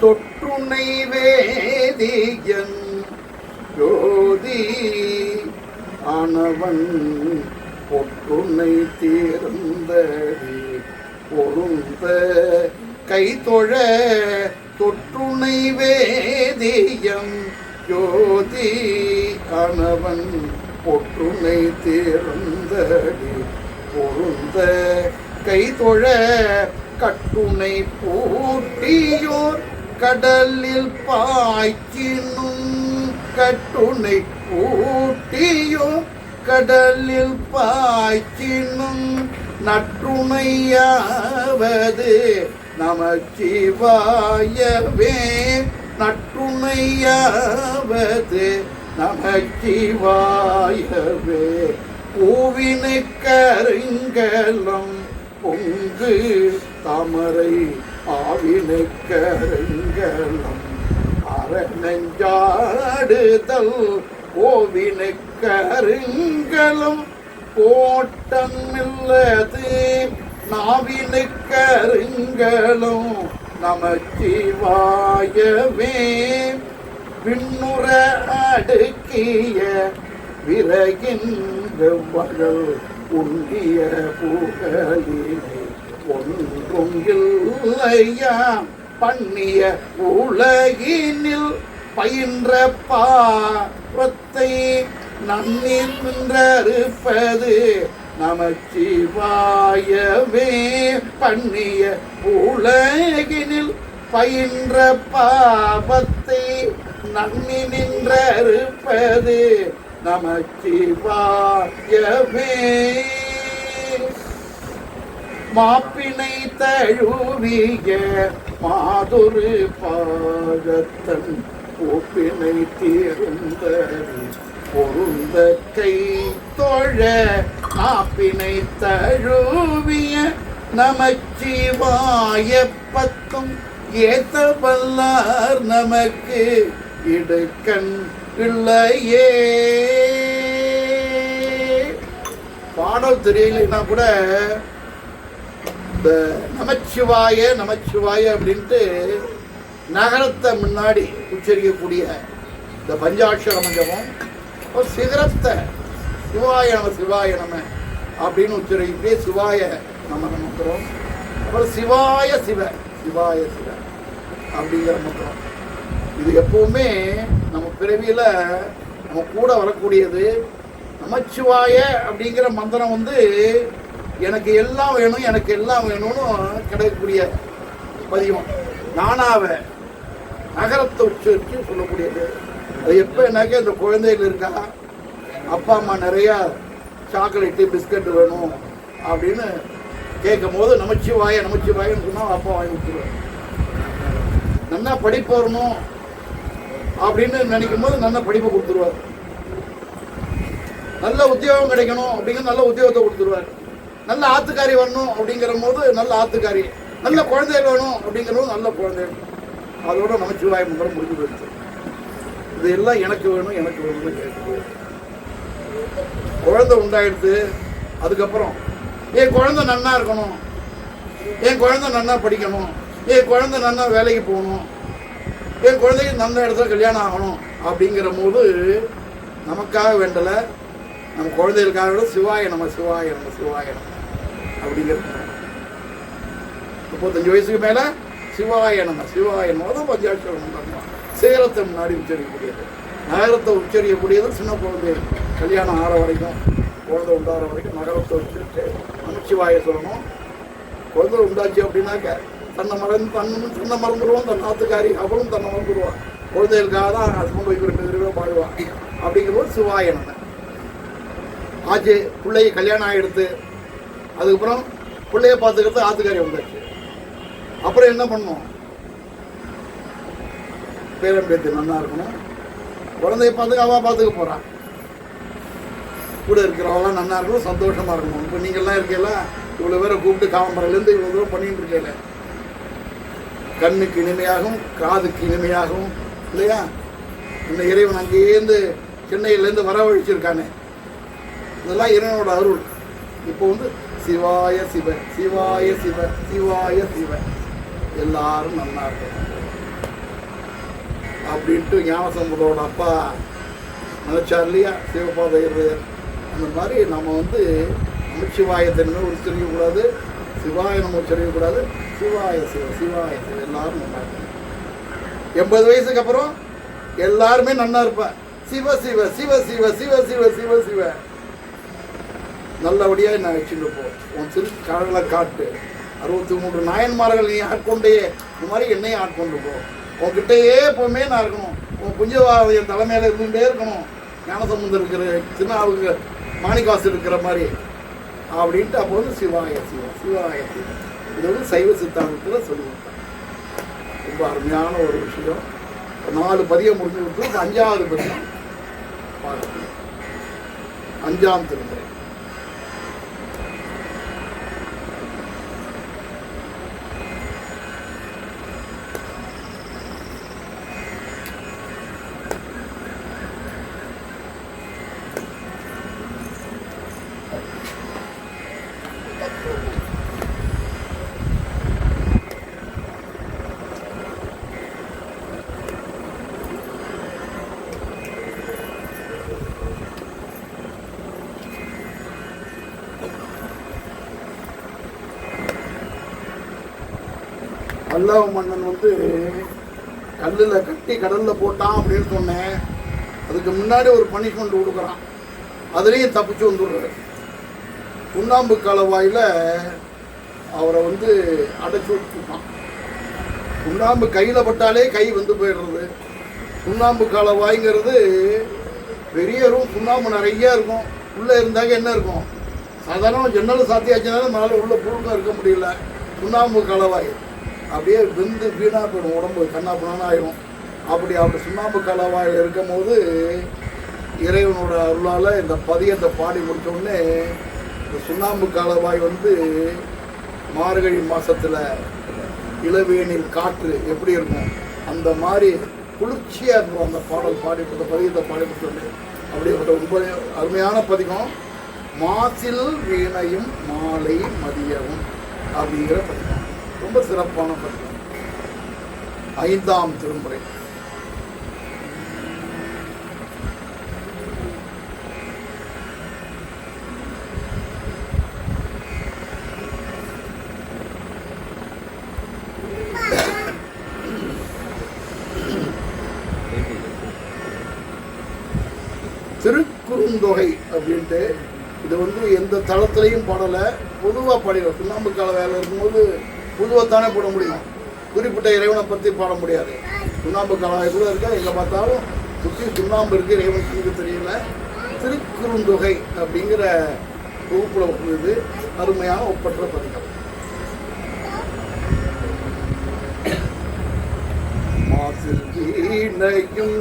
தொற்றுணை வேதியன் ஜோதி ஆனவன் பொற்றுணை தீர்ந்தடி பொருந்த கைதொழ தொற்றுணை வேதியம் ஜோதி ஆனவன் பொற்றுணை தீர்ந்தடி பொருந்த கைதொழ கட்டுணை பூட்டியோர் கடலில் பாய்ச்சினும் கட்டுணை பூட்டியோர் கடலில் பாய்ச்சினும் நற்றுணையாவது நமச்சிவாயவே. நற்றுணையாவது நமச்சிவாயவே. பூவினை கருங்கலம் பொங்கு தாமரை ஆவினை கருங்கலம் அரணஞ்சாடுதல் கோவினை கருங்கலம் கோட்டம் இல்லது நாவினை கருங்கலம் நமச்சிவாயவே. விண்ணுற அடுக்கிய விறகின் வெவ்வகள் உண்டிய புகழினை ஒன்றும் இல்லையா பண்ணிய உலகினில் பயின்ற பாவத்தை நன்னீர் நின்றிருப்பது நமச்சிவாயவே. பண்ணிய உலகினில் பயின்ற பாவத்தை நன்னி நின்றிருப்பது நமச்சிவாயவே. மாப்பினை தழுவிய மாதுரு பாகத்தன் ஒப்பினை தீர்ந்த பொருந்த கை தொழ நாப்பினை தழுவிய நமச்சிவாய பத்தும் ஏத்த வல்லார் நமக்கு இடுக்கண் இல்லையே. பாடல் தெரியலைன்னா கூட இந்த நமச்சிவாய நமச்சிவாய அப்படின்ட்டு நகரத்தை முன்னாடி உச்சரிக்கக்கூடிய இந்த பஞ்சாட்சர மஞ்சபம் சிகரத்தை சிவாய நம சிவாய நம அப்படின்னு உச்சரிக்கிட்டே சிவாய நம்ம மந்திரம். அப்புறம் சிவாய சிவ சிவாய சிவ அப்படிங்கிற மந்திரம். இது எப்பவுமே நம்ம பிறவியில் நம்ம கூட வரக்கூடியது. நமச்சிவாய அப்படிங்கிற மந்திரம் வந்து எனக்கு எல்லாம் வேணும் எனக்கு எல்லாம் வேணும்னு கிடைக்கக்கூடிய பதியம். நானாவ நகரத்தை உச்சரித்து சொல்லக்கூடியது. அது எப்போ என்னாக்க இந்த குழந்தைகள் இருக்கா அப்பா அம்மா நிறையா சாக்லேட்டு பிஸ்கட் வேணும் அப்படின்னு கேட்கும் போது நமச்சிவாய நமச்சிவாயன்னு சொன்னால் அப்பா வாங்கி கொடுத்துருவார். நல்லா படிப்பு வரணும் அப்படின்னு நினைக்கும் போது நல்ல படிப்பை கொடுத்துருவார். நல்ல உத்தியோகம் கிடைக்கணும் அப்படிங்கிற நல்ல உத்தியோகத்தை கொடுத்துருவார். நல்ல ஆத்துக்காரி வரணும் அப்படிங்கிற போது நல்ல ஆத்துக்காரி, நல்ல குழந்தைகள் வேணும் அப்படிங்கிற போது நல்ல குழந்தைகள். அதோட நமச்சிவாய மந்திரம் முடிஞ்சு போயிடுச்சு. இது எல்லாம் எனக்கு வேணும் எனக்கு வேணும்னு கேட்குது. குழந்தை உண்டாயிடுது. அதுக்கப்புறம் என் குழந்தை நன்னா இருக்கணும், என் குழந்தை நன்னா படிக்கணும், என் குழந்தை நன்னா வேலைக்கு போகணும், என் குழந்தைக்கு நல்ல இடத்துல கல்யாணம் ஆகணும் அப்படிங்கிற போது நமக்காக வேண்டலை, நம்ம குழந்தைகளுக்காக விட சிவாய நம்ம சிவாய நம்ம சிவாய நம்ம அப்படிங்கிறது. 35 வயசுக்கு மேலே சிவாய நம்ம சிவாய நம்ம தான் பஞ்சாட்சரம் பண்ணலாம். சேரத்தை முன்னாடி உச்சரிக்கக்கூடியது, நகரத்தை உச்சரிக்கக்கூடியது. சின்ன குழந்தை கல்யாணம் ஆகிற வரைக்கும், குழந்தை உண்டாகிற வரைக்கும் நகரத்தை உச்சரித்து நமச்சிவாய சொல்லணும். குழந்தை உண்டாச்சு அப்படின்னாக்க தன்னை மறந்துடுவோம். தன் நாத்துக்காரி அவளும் தன்னை மறந்துடுவான். குழந்தைகளுக்காக தான் ஹஸ்பண்ட் ஒய்ஃப் 2 பேரும் வாழ்வான். அப்படிங்கிறபோது சிவாய நம்ம ஆச்சு. பிள்ளைய கல்யாணம் ஆகிடுத்து. அதுக்கப்புறம் பிள்ளைய பார்த்துக்கிறது ஆத்துக்காரி வந்தாச்சு. அப்புறம் என்ன பண்ணணும்? பேரம் பேத்தி நல்லா இருக்கணும். குழந்தைய பார்த்துக்க அவள் பார்த்துக்க போகிறான். கூட இருக்கிறவங்களாம் நல்லா இருக்கணும், சந்தோஷமாக இருக்கணும். இப்போ நீங்கள்லாம் இருக்கல, இவ்வளோ பேரை கூப்பிட்டு காமம்பரையிலேருந்து இவ்வளோ தூரம் பண்ணிட்டு இருக்கல. கண்ணுக்கு இனிமையாகவும் காதுக்கு இனிமையாகவும் இல்லையா? இந்த இறைவன் அங்கேருந்து சென்னையிலேருந்து வரவழைச்சிருக்கானே, இதெல்லாம் இறைவனோட அருள். இப்போ வந்து சிவாய சிவ சிவாய சிவ சிவாய சிவ எல்லாரும் நல்லா இருக்கணும் அப்படின்ட்டு ஞானசம்பந்தோட அப்பா நினைச்சார் இல்லையா? சிவபாத இருவர். அந்த மாதிரி நம்ம வந்து நமச்சிவாயத்தின் உச்சரிக்கக்கூடாது, சிவாய நம்ம உச்சரிக்கக்கூடாது. சிவாய சிவ சிவாய சிவ எல்லாரும் நல்லா இருக்கணும். 80 வயசுக்கு அப்புறம் எல்லாருமே நல்லா இருப்பேன். சிவ சிவ சிவ சிவ சிவ சிவ சிவ சிவ நல்லபடியாக நான் வச்சுட்டு போ. உன் சிறு கடலை காட்டு. 63 நாயன்மார்கள் நீ ஆட்கொண்டே இந்த மாதிரி என்னையும் ஆட்கொண்டு போ. உன்கிட்டயே எப்பவுமே நான் இருக்கணும். உன் குஞ்சவாத என் தலைமையில இருந்துகிட்டே இருக்கணும். ஞானசம்பந்தம் இருக்கிற சின்னாவுக்கு மாணிக்காசு இருக்கிற மாதிரி அப்படின்ட்டு அப்போ வந்து சிவாய சிவ சிவாய சிவ இது வந்து சைவ சித்தாந்தத்தில் சொல்லி கொடுத்தாங்க. ரொம்ப அருமையான ஒரு விஷயம். 4 பதியம் முடிஞ்சு கொடுத்து 5வது பதியம் பார்க்கணும். 5ஆம் திருமுறை. பல்லவ மன்னன் வந்து கல்லில் கட்டி கடலில் போட்டான் அப்படின்னு சொன்னேன். அதுக்கு முன்னாடி ஒரு பனிஷ்மெண்ட் கொடுக்குறான். அதுலேயும் தப்பிச்சு வந்துடுறாரு. சுண்ணாம்பு காலவாயில் அவரை வந்து அடைச்சி விட்டுட்டான். சுண்ணாம்பு கையில் பட்டாலே கை வந்து போயிடுறது. சுண்ணாம்பு காலவாய்ங்கிறது பெரிய ரூம், சுண்ணாம்பு நிறையா இருக்கும். உள்ளே இருந்தாங்க என்ன இருக்கும்? சாதாரண ஜன்னல் சாத்தியாச்சுனால மேலே உள்ள புழுக்கம் இருக்க முடியல. சுண்ணாம்பு கலவாய் அப்படியே வெந்து வீணாக போயிடும், உடம்பு கண்ணா புண்ணான்னு ஆயிடும். அப்படி சுண்ணாம்பு கலவாயில் இருக்கும் போது இறைவனோட அருளால் இந்த பதியத்தை பாடி முடித்தோடனே இந்த சுண்ணாம்பு கலவாய் மார்கழி மாதத்தில் இளவேனில் காற்று எப்படி இருக்கும் அந்த மாதிரி குளிர்ச்சியாக இருக்கும். அந்த பாடல் பாடிப்பட்ட பதியத்தை பாடி முடித்தோடனே அப்படிப்பட்ட ரொம்ப அருமையான பதிகம். மாசில் வீணையும் மாலை மதியமும் அப்படிங்கிற பதிகம் ரொம்ப சிறப்பான பதிகம். 5ஆம் திருமுறை. திருக்குறுந்தொகை அப்படின்ட்டு இது எந்த தளத்திலையும் பாடலை, பொதுவாக பாடிடும். சுண்ணாம்பு கால வேலை இருக்கும்போது பொதுவாகத்தானே போட முடியும், குறிப்பிட்ட இறைவனை பற்றி பாட முடியாது. சுண்ணாம்பு கால கூட இருக்கா, எங்கே பார்த்தாலும் சுற்றி சுண்ணாம்பு இருக்குது, இறைவனுக்கு தெரியல. திருக்குறுந்தொகை அப்படிங்கிற தொகுப்புல இது அருமையான ஒப்பற்ற பதிகம். மாசில் வீணையும்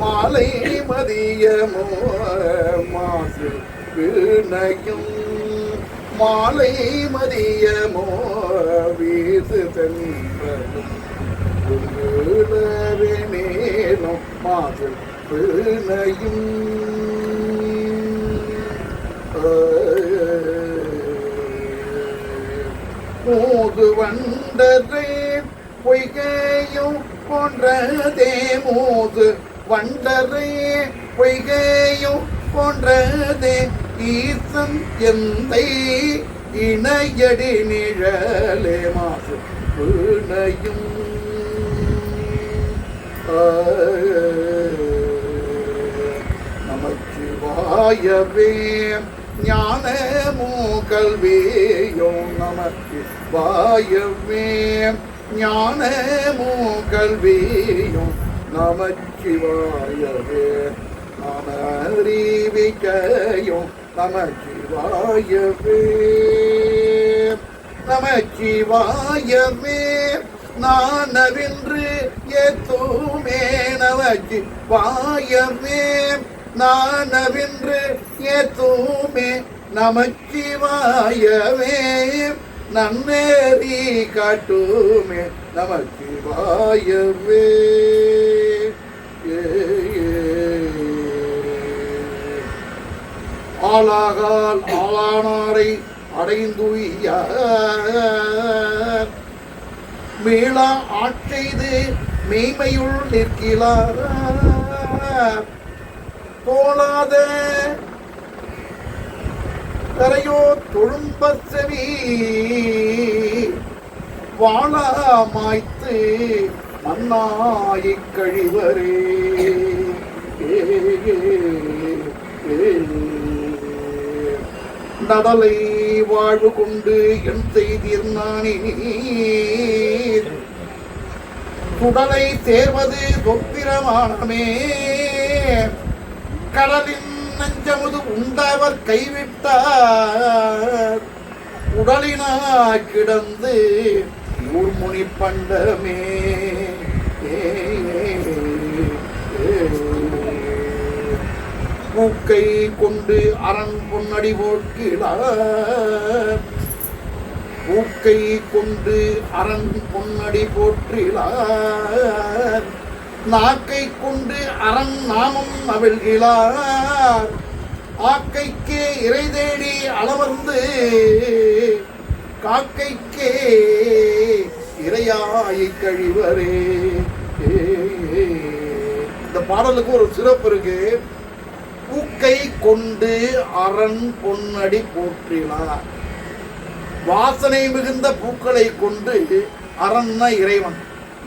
மாலை மதியமோ, மாசில் வீணையும் மாலை மதியமோ, வீசு தென்றலும் மேலும் மாசில் வீணையும் மூது வண்டரை பொய்கையும் போன்றதே, மூது வண்டரை பொய்கையும் போன்றதே, ஈசன் எந்தை இணையடி நிழலே, மாசு வீணையும் நமச்சிவாயவே ஞானமோ கல்வியோ, நமச்சிவாயவே ஞானமோ கல்வியோ, நமச்சிவாயவே நமறிவிக்கையோ, நமச்சிவாயவே நமச்சிவாயவே நானவென்று ஏத்துமே, நமச்சிவாயவே நானவென்று ஏத்துமே, நமச்சிவாயவே நன்னேறி காட்டுமே, நமச்சிவாயவே ஆளாகால் ஆளானாரை அடைந்துய மீளா ஆட்செய்து மெய்மையுள் நிற்கிறார், தோளாத தரையோ தொழும்ப செவி வாழாமாய்த்து மண்ணாயை கழிவரே, நடலை வாழ்வு கொண்டு என் செய்தீர் நானே, சுடலை சேர்வது சொத்திரமானமே, கடலின் நஞ்சமுது உண்டவர் கைவிட்டார், உடலினா கிடந்து ஊர்முனி பண்டமே, பூக்கை கொண்டு அரண் பொன்னடி போற்றிலார், பூக்கை கொண்டு அரண் பொன்னடி போற்றிலார், நாக்கை கொண்டு அரண் நாமம் நவிழ்கிறார், ஆக்கைக்கே இறை தேடி அளவர்ந்து காக்கைக்கே இறையாய் கழிவரே. இந்த பாடலுக்கு ஒரு சிறப்பு இருக்கு. பூக்கை கொண்டு அரண் பொன்னடி போற்றினார், வாசனை மிகுந்த பூக்களை கொண்டு அரண்னா இறைவன்,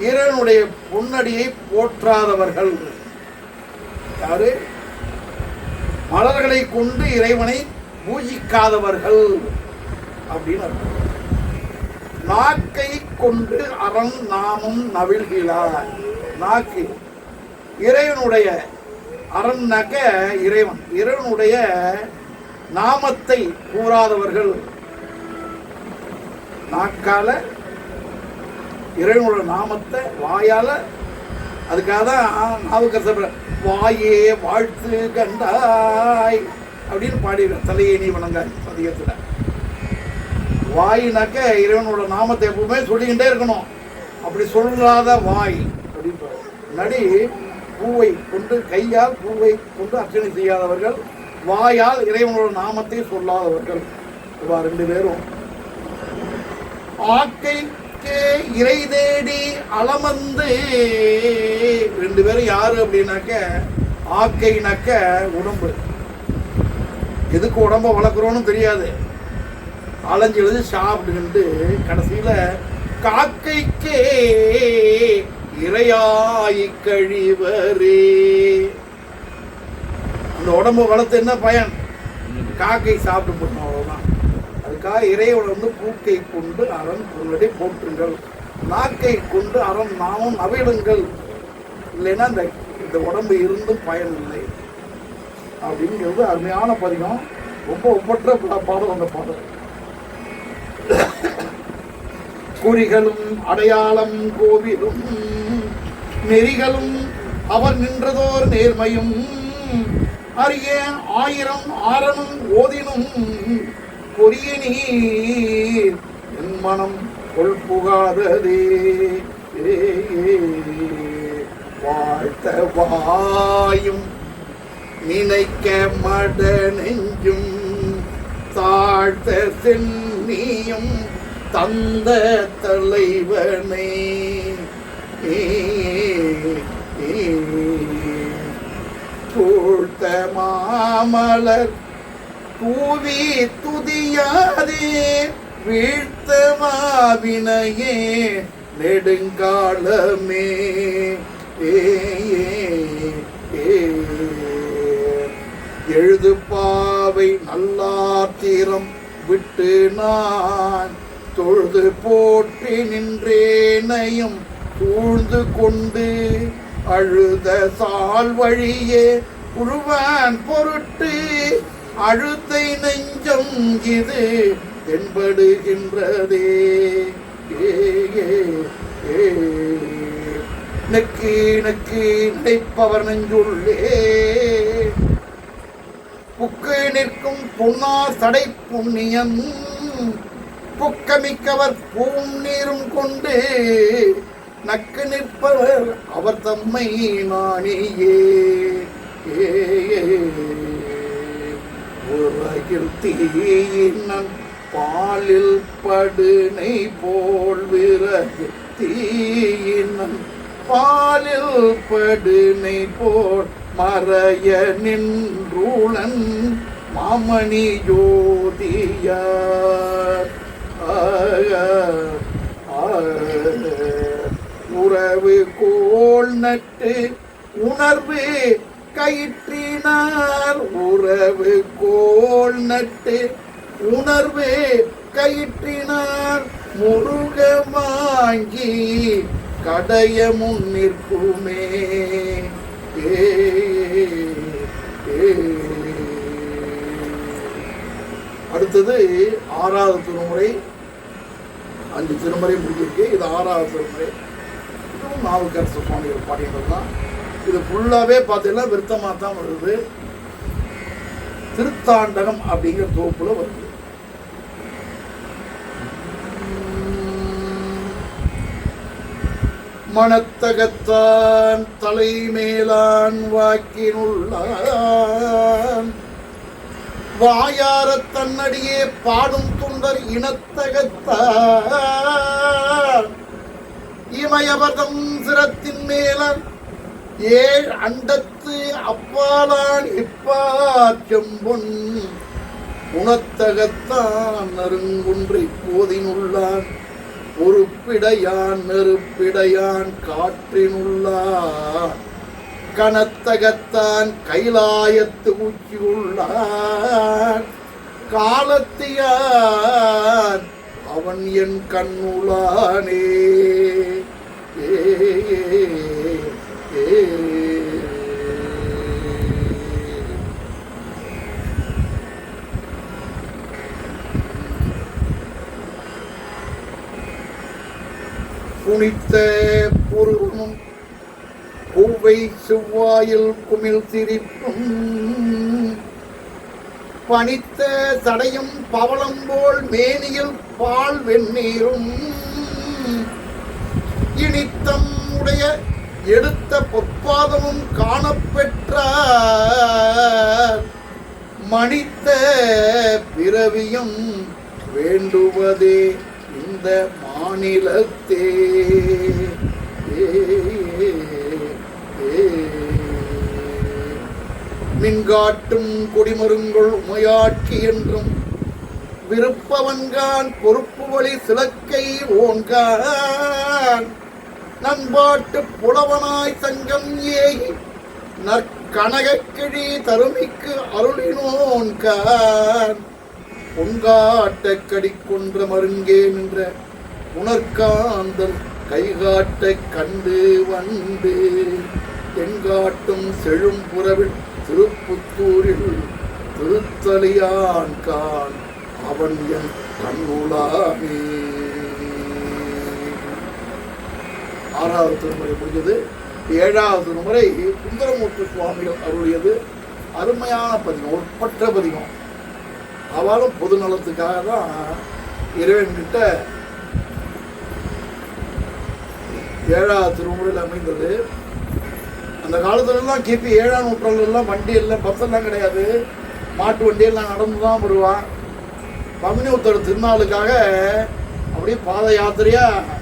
இறைவனுடைய பொன்னடியை போற்றாதவர்கள் யாரு? மலர்களை கொண்டு இறைவனை பூஜிக்காதவர்கள் அப்படின்னு அர்த்தம். நாக்கை கொண்டு அரண் நாமம் நவிழ்கிறார், நாக்கு இறைவனுடைய அரண்னாக்க இறைவன், இறைவனுடைய நாமத்தை கூறாதவர்கள் நாக்கால இறைவனோட நாமத்தை வாயால, அதுக்காக தான் நாவுக்கரசர் வாயே வாழ்த்து கண்டாய் அப்படின்னு பாடிடுற தலையை நீ வணங்காய் பதிகத்தில். வாயினாக்க இறைவனோட நாமத்தை எப்பவுமே சொல்லிக்கிட்டே இருக்கணும். அப்படி சொல்லாத வாய் அப்படின்னு முன்னாடி பூவை கொண்டு, கையால் பூவை கொண்டு அர்ச்சனை செய்யாதவர்கள், வாயால் இறைவனோட நாமத்தை சொல்லாதவர்கள். ரெண்டு பேரும் ஆக்கைக்கே இறை தேடி அலமந்து. ரெண்டு பேரும் யாரு அப்படின்னாக்க, ஆக்கைனாக்க உடம்பு, எதுக்கு உடம்ப வளர்க்குறோன்னு தெரியாது, அலைஞ்சு எழுதி சாப்பிட்டுக்கிட்டு கடைசியில காக்கைக்கே இறையாய் கழிவரே. அந்த உடம்பு வளர்த்து என்ன பயன்? காக்கை சாப்பிட்டு போட்டோம், அவ்வளவுதான். அதுக்காக இறைவன் பூக்கை கொண்டு அரண் பொருளை போற்றுங்கள், நாக்கை கொண்டு அரண் நாமும் நவிடுங்கள், இல்லைன்னா இந்த உடம்பு இருந்தும் பயன் இல்லை அப்படிங்கிறது அருமையான பதிகம். ரொம்ப ஒப்பற்ற பாடல் அந்த பாடல். குறிகளும் அடையாளம் கோவிலும் நெறிகளும் அவர் நின்றதோர் நேர்மையும் அறிய ஆயிரம் ஆரனும் ஓதினும் பொரிய நீர் என் மனம் கொள் புகாததே. வாழ்த்த வாயும் நினைக்க மட நெஞ்சும் தாழ்த்த சென்னியும் தந்த தலைவனே. தூழ்த்த மாமலர் தூவி துதியாதே வீழ்த்த மாவினையே நெடுங்காலமே. எழுது பாவை நல்லாத்திரம் விட்டு நான் தொழுது போற்றி நின்றேனையும் சூழ்ந்து கொண்டு அழுத சால் வழியே உழுவான் பொருட்டு அழுத்தை நெஞ்சம் இது தென்படுகின்றதே. நெக்கு நெக்கு நினைப்பவர் நெஞ்சுள்ளே புக்கு நிற்கும் பொன்னார் சடை புண்ணியன் புக்கமிக்கவர் பூவும் நீரும் கொண்டு நக்கு நிற்பவர் அவர் தம்மை நாணியே. உலகில் தீயினன் பாலில் படுனை போல் விறகு தீயினன் பாலில் படுனை போல் மறைய நின்றூழன் மாமணி ஜோதியார். உறவு கோள் நட்டு உணர்வு கயிற்றினார். உறவு கோள் நட்டு உணர்வு கயிற்றினார். முருக வாங்கி கடைய முன் நிற்குமே. அடுத்தது 6வது திருமுறை. 5 திருமுறை முடிஞ்சிருக்கு. இது 6வது திருமுறை. இதுவும் நாவுக்கரசர் சுவாமிகள் பாடினது தான். இது ஃபுல்லாகவே பார்த்தீங்கன்னா விருத்தமாக தான் வருது. திருத்தாண்டகம் அப்படிங்கிற தொகுப்புல வருது. மனத்தகத்தான் தலைமேலான் வாக்கினுள்ளான் வாயார தன்னடியே பாடும் துண்டர் இனத்தகத்தான் இமயவதம் சிரத்தின் மேலன் 7 அண்டத்து அப்பாலான் இப்பாச்செம்பொன் உணத்தகத்தான் நறுங்குன்றை போதினுள்ளான் பொறுப்பிடையான் நெருப்பிடையான் காற்றினுள்ளான் கனத்தகத்தான் கைலாயத்து உச்சியுள்ளான் காலத்தியான் அவன் என் கண்ணுளானே. புனித்த புருவமும் பூவை செவ்வாயில் குமிழ் சிரிப்பும் பனித்த சடையும் பவளம் போல் மேனியில் பால் வெந்நீரும் இனித்தம் உடைய எடுத்த பொற்பாதமும் காணப்பெற்ற மனித்த பிறவியும் வேண்டுவதே இந்த மாநிலத்தே. மின்காட்டும் குடிமருங்குள் உமையாட்சி என்றும் விருப்பவன்கான் பொறுப்பு வழி சிலக்கை ஓன்கான் நண்பாட்டு புலவனாய் சங்கம் ஏகி நற்கனகிழி தருமிக்கு அருளினோன்கான் பொங்காட்ட கடி கொன்ற மருங்கே நின்ற உணர்காந்தல் கைகாட்ட கண்டு வந்து தென்காட்டும் செழும் புறவில் திருப்புத்தூரில் திருத்தலியான் கான் அவன் என் கண்ணுலாமே. 6வது திருமுறை முடிஞ்சது. 7வது திருமுறை சுந்தரமூர்த்தி சுவாமிகள் அருளியது. அருமையான பதிகம், ஒப்பற்ற பதிகம். அவளும் பொது நலத்துக்காக தான் இறைவன்கிட்ட 7வது திருமுறையில் அமைந்தது. அந்த காலத்துலலாம் கிபி 7ஆம் நூற்றாண்டுலாம் வண்டி இல்லை, பஸ்ஸெல்லாம் கிடையாது, மாட்டு வண்டியெல்லாம் நடந்து தான் வருவான். பங்குனி உத்தர திருநாளுக்காக அப்படியே பாத யாத்திரையாக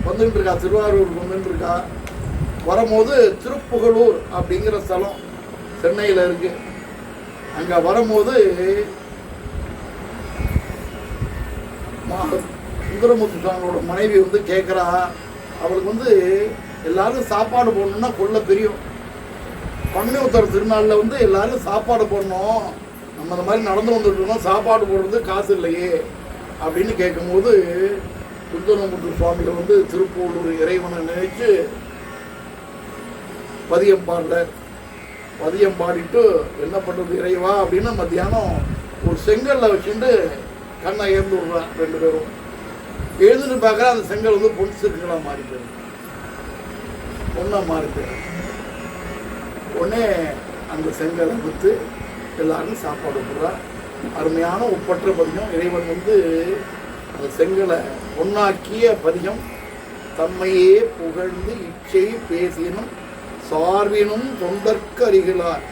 வந்துட்டு இருக்கா, திருவாரூருக்கு வந்துட்டு இருக்கா. வரும்போது திருப்புகலூர் அப்படிங்கிற ஸ்தலம் சென்னையில் இருக்கு. அங்கே வரும்போது சுந்தரமூர்த்தி சுவாமியோட மனைவி வந்து கேட்குறா, அவளுக்கு வந்து எல்லாரும் சாப்பாடு போடணும்னா கொள்ள தெரியும். பங்குனி உத்தர திருநாளில் வந்து எல்லாரும் சாப்பாடு போடணும், நம்ம அந்த மாதிரி நடந்து வந்துட்டு இருக்கோம், சாப்பாடு போடுறது காசு இல்லையே அப்படின்னு கேட்கும்போது சுந்தரமூர்த்தி சுவாமிகள் வந்து திருப்பூலூர் இறைவனை நினைச்சு பதியம் பாடுறார். பதியம் பாடிட்டு என்ன பண்ணுறது இறைவா அப்படின்னு மத்தியானம் ஒரு செங்கல்ல வச்சுட்டு கண்ணை ஏந்து விடுறான். 2 பேரும் எழுதுன்னு பார்க்குற அந்த செங்கல் வந்து பொன் சிற்களாக மாறி போயிடும், பொண்ணாக மாறி போயிடும். உடனே அந்த செங்கலை விற்று எல்லாரும் சாப்பாடு போடுறா. அருமையான ஒப்பற்ற பதிகம். இறைவன் வந்து அந்த செங்கலை பொன்னாக்கிய பதிகம். தம்மையே புகழ்ந்து இச்சை பேசினும் சார்பினும் தொண்டற்கு அருகிலார்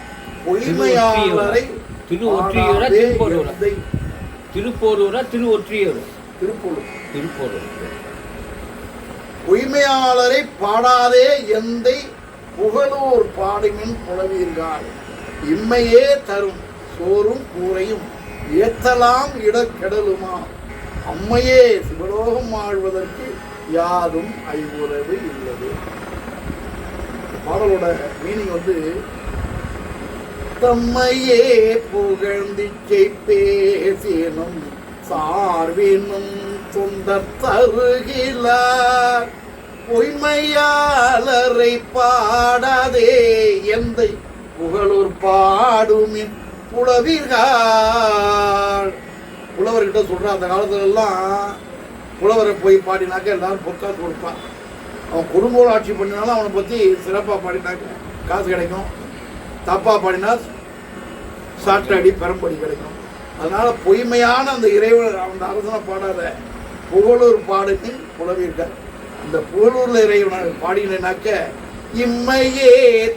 பொய்மையாளரை பொய்மையாளரை பாடாதே எந்தை புகழூர் பாடுமின் புலவீர்கள் இம்மையே தரும் சோறும் கூரையும் ஏத்தலாம் இடக்கெடலுமா அம்மையே சிவலோகம் வாழ்வதற்கு யாரும் ஐவுறவு இல்லது. பாடலோட மீனிங் வந்து தம்மையே புகழ்ந்திச்சை பேசினும் சார்பினும் தொண்டர் தருகிலார் பொய்மையாளரை பாடாதே எந்தை புகழூர் பாடுமின் புலவீர்கள். புலவர்கிட்ட சொல்கிறான், அந்த காலத்துல எல்லாம் புலவரை போய் பாடினாக்க எல்லாரும் பொற்காசு கொடுப்பான். அவன் குடும்பம் ஆட்சி பண்ணினாலும் அவனை பற்றி சிறப்பாக பாடினாக்க காசு கிடைக்கும், தப்பாக பாடினா சாட்டடி பெரம்படி கிடைக்கும். அதனால் பொய்மையான அந்த இறைவன் அந்த அரசனை பாடாத புகழூர் பாடுமின் புலவீர்கள். அந்த புகழூரில் இறைவனை பாடினாக்க இம்மையே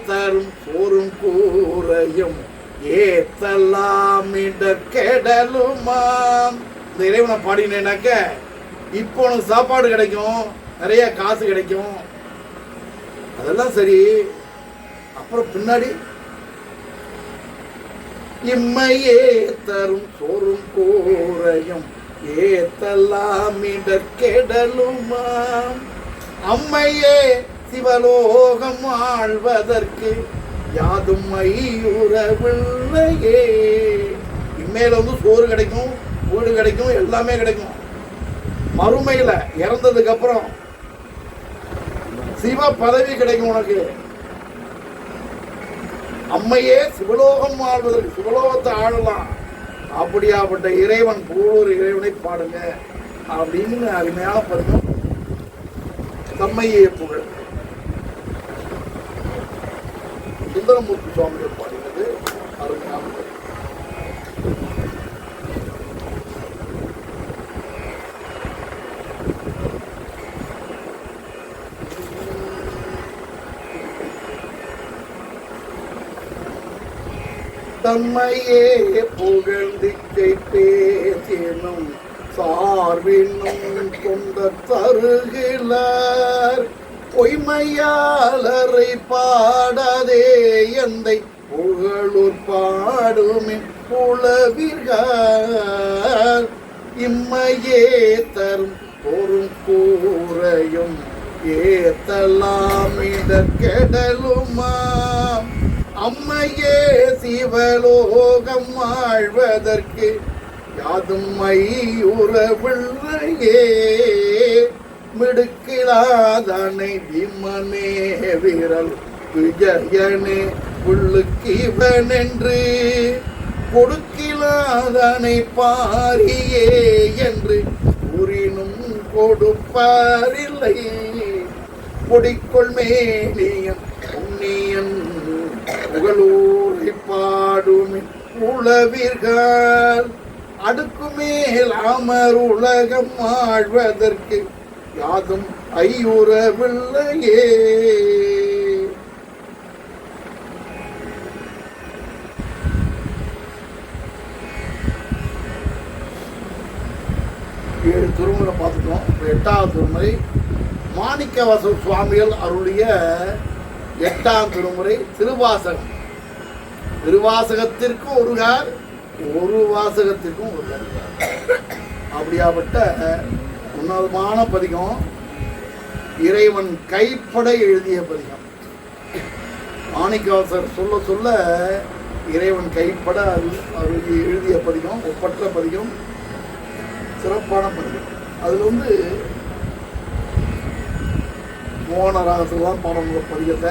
தரும் சோறும் கூரையும் ஏத்தலாம் இடர்கெடலுமாம். இந்த இறைவனை பாடினாக்க இப்போ உனக்கு சாப்பாடு கிடைக்கும், நிறைய காசு கிடைக்கும், அதெல்லாம் சரி. அப்புறம் பின்னாடி இம்மையே தரும் சோறும் கூரையும் ஏத்தலாம் இடர்கெடலுமாம் அம்மையே சிவலோகம் வாழ்வதற்கு யாதும் ஐயுறவில்லையே. இம்மையில வந்து சோறு கிடைக்கும், வீடு கிடைக்கும், எல்லாமே கிடைக்கும். மறுமையில இறந்ததுக்கு அப்புறம் சிவ பதவி கிடைக்கும் உனக்கு. அம்மையே சிவலோகம் வாழ்வதற்கு சிவலோகத்தை ஆளலாம். அப்படியாப்பட்ட இறைவன் புகழூர் இறைவனை பாடுங்க அப்படின்னு அருமையான பதிகம். தம்மையே புகழ். சுந்தரமூர்த்தி சுவாமிகள் பாடினது அருமையானது. தம்மையே புகழ்ந்திக்கை பேசினும் சார்பினும் கொண்ட தருகிலார் பொய்மையாளரை பாடாதே எந்தை புகழூர் பாடுமின் புலவிகார் இம்மையே தரும் பொறும் கூறையும் ஏத்தலாம் இடர்கெடலுமா அம்மையே சிவலோகம் வாழ்வதற்கு யாதும் மையுறவில்லையே மிடுக்கிலாதனை விமனே விரல் விஜயனே உள்ளுக்கிவன் என்று கொடுக்கிலாதனை பாரியே என்று கூறினும் கொடுப்பாரில்லை கொடிக்கொள் மேனியன் புண்ணியன் புகழூரை பாடும் உளவீர்கள் அடுக்கு மேல் அமர் உலகம் ஆழ்வதற்கு யாதும் ஐயுறவில்லையே. ஏழு திருமுறை பார்த்துட்டோம். 8வது திருமுறை மாணிக்கவாசக சுவாமிகள் அருளிய 8ஆம் திருமுறை திருவாசகம். திருவாசகத்திற்கும் ஒரு கார், ஒரு வாசகத்திற்கும் ஒரு கார். அப்படியாப்பட்ட உன்னதமான பதிகம். இறைவன் கைப்பட எழுதிய பதிகம். மாணிக்கவாசகர் சொல்ல சொல்ல இறைவன் கைப்பட எழுதிய பதிகம், ஒப்பற்ற பதிகம், சிறப்பான பதிகம். அதில் மோகனராகத்தில் தான் பாடங்கிற பதிகத்தை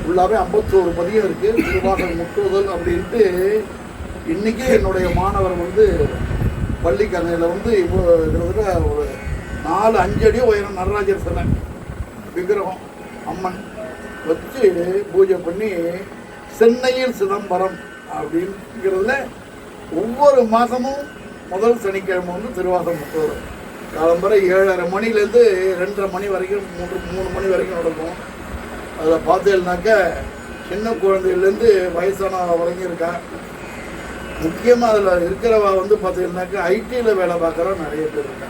ஃபுல்லாகவே 51 பதிகம் இருக்குது. திருவாசகம் முற்றுதல் அப்படின்ட்டு இன்றைக்கி என்னுடைய மாணவர் பள்ளிக்கரையில் இப்போ கிட்டத்தட்ட ஒரு 4-5 அடி உயரம் நடராஜர் சிலை விக்கிரகம் அம்மன் வச்சு பூஜை பண்ணி சென்னையில் சிதம்பரம் அப்படிங்கிறதுல ஒவ்வொரு மாதமும் முதல் சனிக்கிழமை திருவாசகம் முற்றுதல் காலம்பரை 7:30 மணிலேருந்து 2:30 மணி வரைக்கும் 3 மணி வரைக்கும் நடக்கும். அதில் பார்த்தீங்கன்னாக்க சின்ன குழந்தையிலேருந்து வயசான வரைக்கும் இருக்கா. முக்கியமாக அதில் இருக்கிறவா பார்த்தீங்கன்னாக்கா ஐடியில் வேலை பார்க்குற நிறைய பேர் இருக்கா.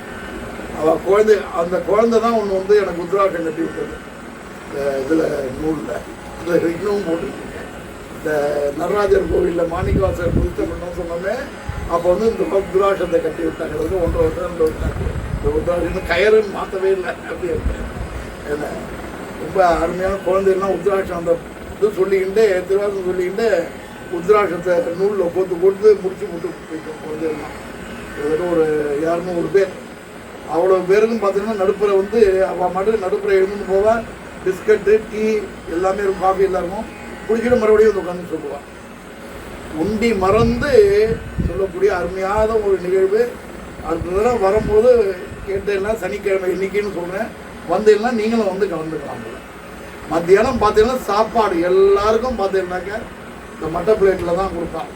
அவள் அந்த குழந்தை தான் ஒன்று எனக்கு உத்ராட்டம் கட்டி விட்டது. இதில் நூலில் இதில் இன்னும் போட்டுருக்கேன். இந்த நடராஜர் கோவிலில் மாணிக்கவாசகர் புதுத்த பண்ணோன்னு சொன்னோமே அப்போ இந்த உத்ராட்சத்தை கட்டி விட்டாங்க. 1.5 வருஷம் 2 வருஷம் இந்த உத்ராட்சம் கயறுன்னு மாற்றவே இல்லை. அப்படி இருக்கேன். என்ன ரொம்ப அருமையான குழந்தைலாம் உத்ராட்சம் அந்த இது சொல்லிக்கிட்டு திருவாசகம் சொல்லிக்கிட்டு உத்ராட்சத்தை நூலில் கொடுத்து முடிச்சு போயிட்டோம். குழந்தைலாம் கிட்டத்தட்ட ஒரு 200 பேர். அவ்வளோ பேருக்கும் பார்த்தீங்கன்னா நடுப்புற அவள் மட்டும் நடுப்புற எழுந்துன்னு போவாள். பிஸ்கட்டு டீ எல்லாமே இருக்கும், காஃபி எல்லாம் இருக்கும். குடிச்சிட்டு மறுபடியும் உட்காந்து சொல்லுவாள். உண்டி மறந்து சொல்லக்கூடிய அருமையான ஒரு நிகழ்வு. அடுத்த தடவை வரும்போது கேட்டெல்லாம் சனிக்கிழமை இன்னைக்குன்னு சொல்கிறேன், வந்தீங்கன்னா நீங்களும் கலந்துக்கலாம். மத்தியானம் பார்த்தீங்கன்னா சாப்பாடு எல்லாருக்கும் பார்த்தீங்கன்னாக்க இந்த மட்டை பிளேட்டில் தான் கொடுப்பான்.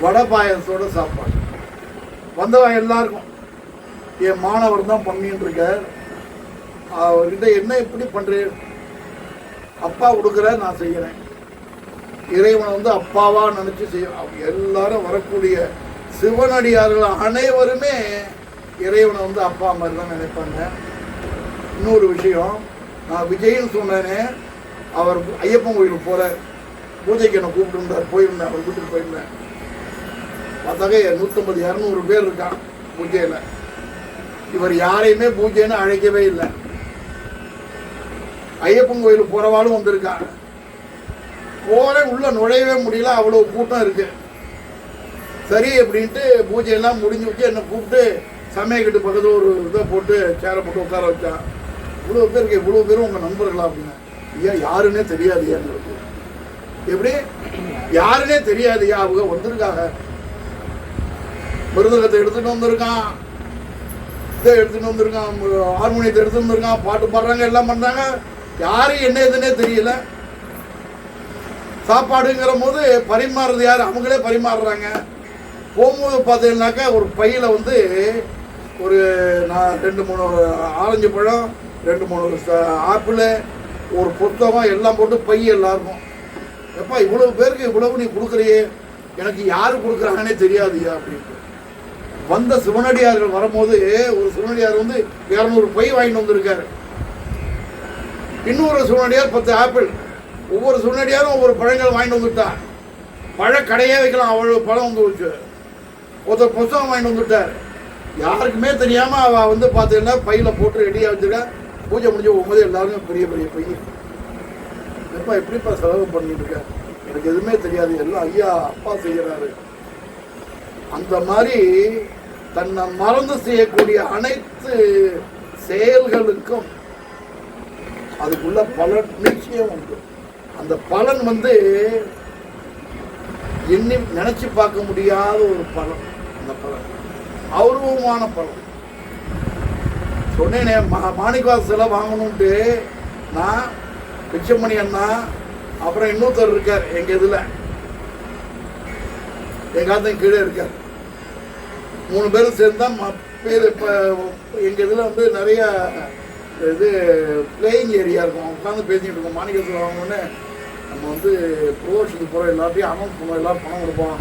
வடை பாயசத்தோட சாப்பாடு வந்தவன் எல்லாருக்கும். என் மாணவர் தான் பண்ணின்னு இருக்க. அவர்கிட்ட என்ன இப்படி பண்ணுறேன், அப்பா கொடுக்குற நான் செய்கிறேன். இறைவனை அப்பாவா நினச்சி செய்ய. எல்லாரும் வரக்கூடிய சிவனடியார்கள் அனைவருமே இறைவனை அப்பா மாதிரி தான் நினைப்பாங்க. இன்னொரு விஷயம், நான் விஜய்ன்னு சொன்னேனே, அவர் ஐயப்பன் கோயிலுக்கு போகிற பூஜைக்கு என்னை கூப்பிட்டுருந்தார். போயிருந்தேன், அவர் வீட்டுக்கு போயிருந்தேன். பார்த்தாக்க 150-200 பேர் இருக்கான் பூஜையில். இவர் யாரையுமே பூஜைன்னு அழைக்கவே இல்லை. ஐயப்பன் கோயிலுக்கு போகிறவாலும் வந்திருக்காங்க. உள்ள நுழையவே முடியல, அவ்வளோ கூட்டம் இருக்கு. சரி அப்படின்ட்டு பூஜையெல்லாம் முடிஞ்சு வச்சு என்னை கூப்பிட்டு சமயக்கட்டு பக்கத்தில் ஒரு இதை போட்டு சேரை போட்டு உட்கார வச்சான். இவ்வளோ பேருக்கு இவ்வளோ பேரும் உங்கள் நண்பர்களா அப்படின்னா, ஐயா யாருன்னே தெரியாது. எங்களுக்கு எப்படி யாருன்னே தெரியாது. அவங்க வந்திருக்காங்க, மிருதகத்தை எடுத்துட்டு வந்திருக்கான், இதை எடுத்துகிட்டு வந்திருக்கான், ஹார்மோனியத்தை எடுத்துட்டு வந்திருக்கான், பாட்டு பாடுறாங்க, எல்லாம் பண்ணுறாங்க. யாரும் என்ன எதுன்னே தெரியல. சாப்பாடுங்கிற போது பரிமாறுறது யார்? அவங்களே பரிமாறுறாங்க. போகும்போது பார்த்தீங்கன்னாக்கா ஒரு பையில் வந்து ஒரு 2-3 ஆரஞ்சு பழம், 2-3 ஆப்பிள், ஒரு புத்தகம் எல்லாம் போட்டு பை எல்லாருக்கும். எப்பா இவ்வளவு பேருக்கு இவ்வளவு நீ கொடுக்குறியே, எனக்கு யார் கொடுக்குறாங்கன்னே தெரியாதுயா அப்படின்ட்டு. வந்த சிவனடியார்கள் வரும்போது ஒரு சிவனடியார் வந்து 200 பை வாங்கிட்டு வந்திருக்காரு. இன்னொரு சிவனடியார் 10 ஆப்பிள், ஒவ்வொரு சிவனடியாரும் ஒவ்வொரு பழங்கள் வாங்கிட்டு வந்துட்டார். பழ கடையே வைக்கலாம், அவ்வளவு பழம் வந்து வச்சு. ஒருத்தர் புத்தகம் வாங்கிட்டு வந்துட்டார். யாருக்குமே தெரியாமல் அவள் வந்து பார்த்தீங்கன்னா பையில் போட்டு ரெடியாக வச்சுருக்கா. பூஜை முடிஞ்சு போகும்போது எல்லாருமே பெரிய பெரிய பை. எப்பா எப்படிப்பா செலவு பண்ணிட்டு இருக்க, எனக்கு எதுவுமே தெரியாது, எல்லாம் ஐயா அப்பா செய்கிறாரு. அந்த மாதிரி தன்னை மறந்து செய்யக்கூடிய அனைத்து செயல்களுக்கும் அதுக்குள்ள பலன் நிச்சயம் உண்டு. அந்த பலன் வந்து எண்ணி நினைச்சு பார்க்க முடியாத ஒரு பலன். அந்த பலன் அபூர்வமான பலன். சொன்னேனே மாணிக்கவாசல வாங்கணும்ட்டு நான், பிச்சைமணி அண்ணா, அப்புறம் இன்னொருத்தர் இருக்கார் எங்க இதுல, எங்க ஆத்தையும் கீழே இருக்கார். 3 பேரும் சேர்ந்தா பேர். இப்போ எங்க இதுல வந்து நிறைய இது பிளேயிங் ஏரியா இருக்கும், உட்காந்து பேசிக்கிட்டு இருக்கோம். மாணிக்கவாசல் வாங்கணுன்னு நம்ம வந்து ப்ரோஷனுக்கு போகிற எல்லாத்தையும் அனௌன்ஸ் பண்ணுவோம், எல்லாரும் பணம் கொடுப்போம்.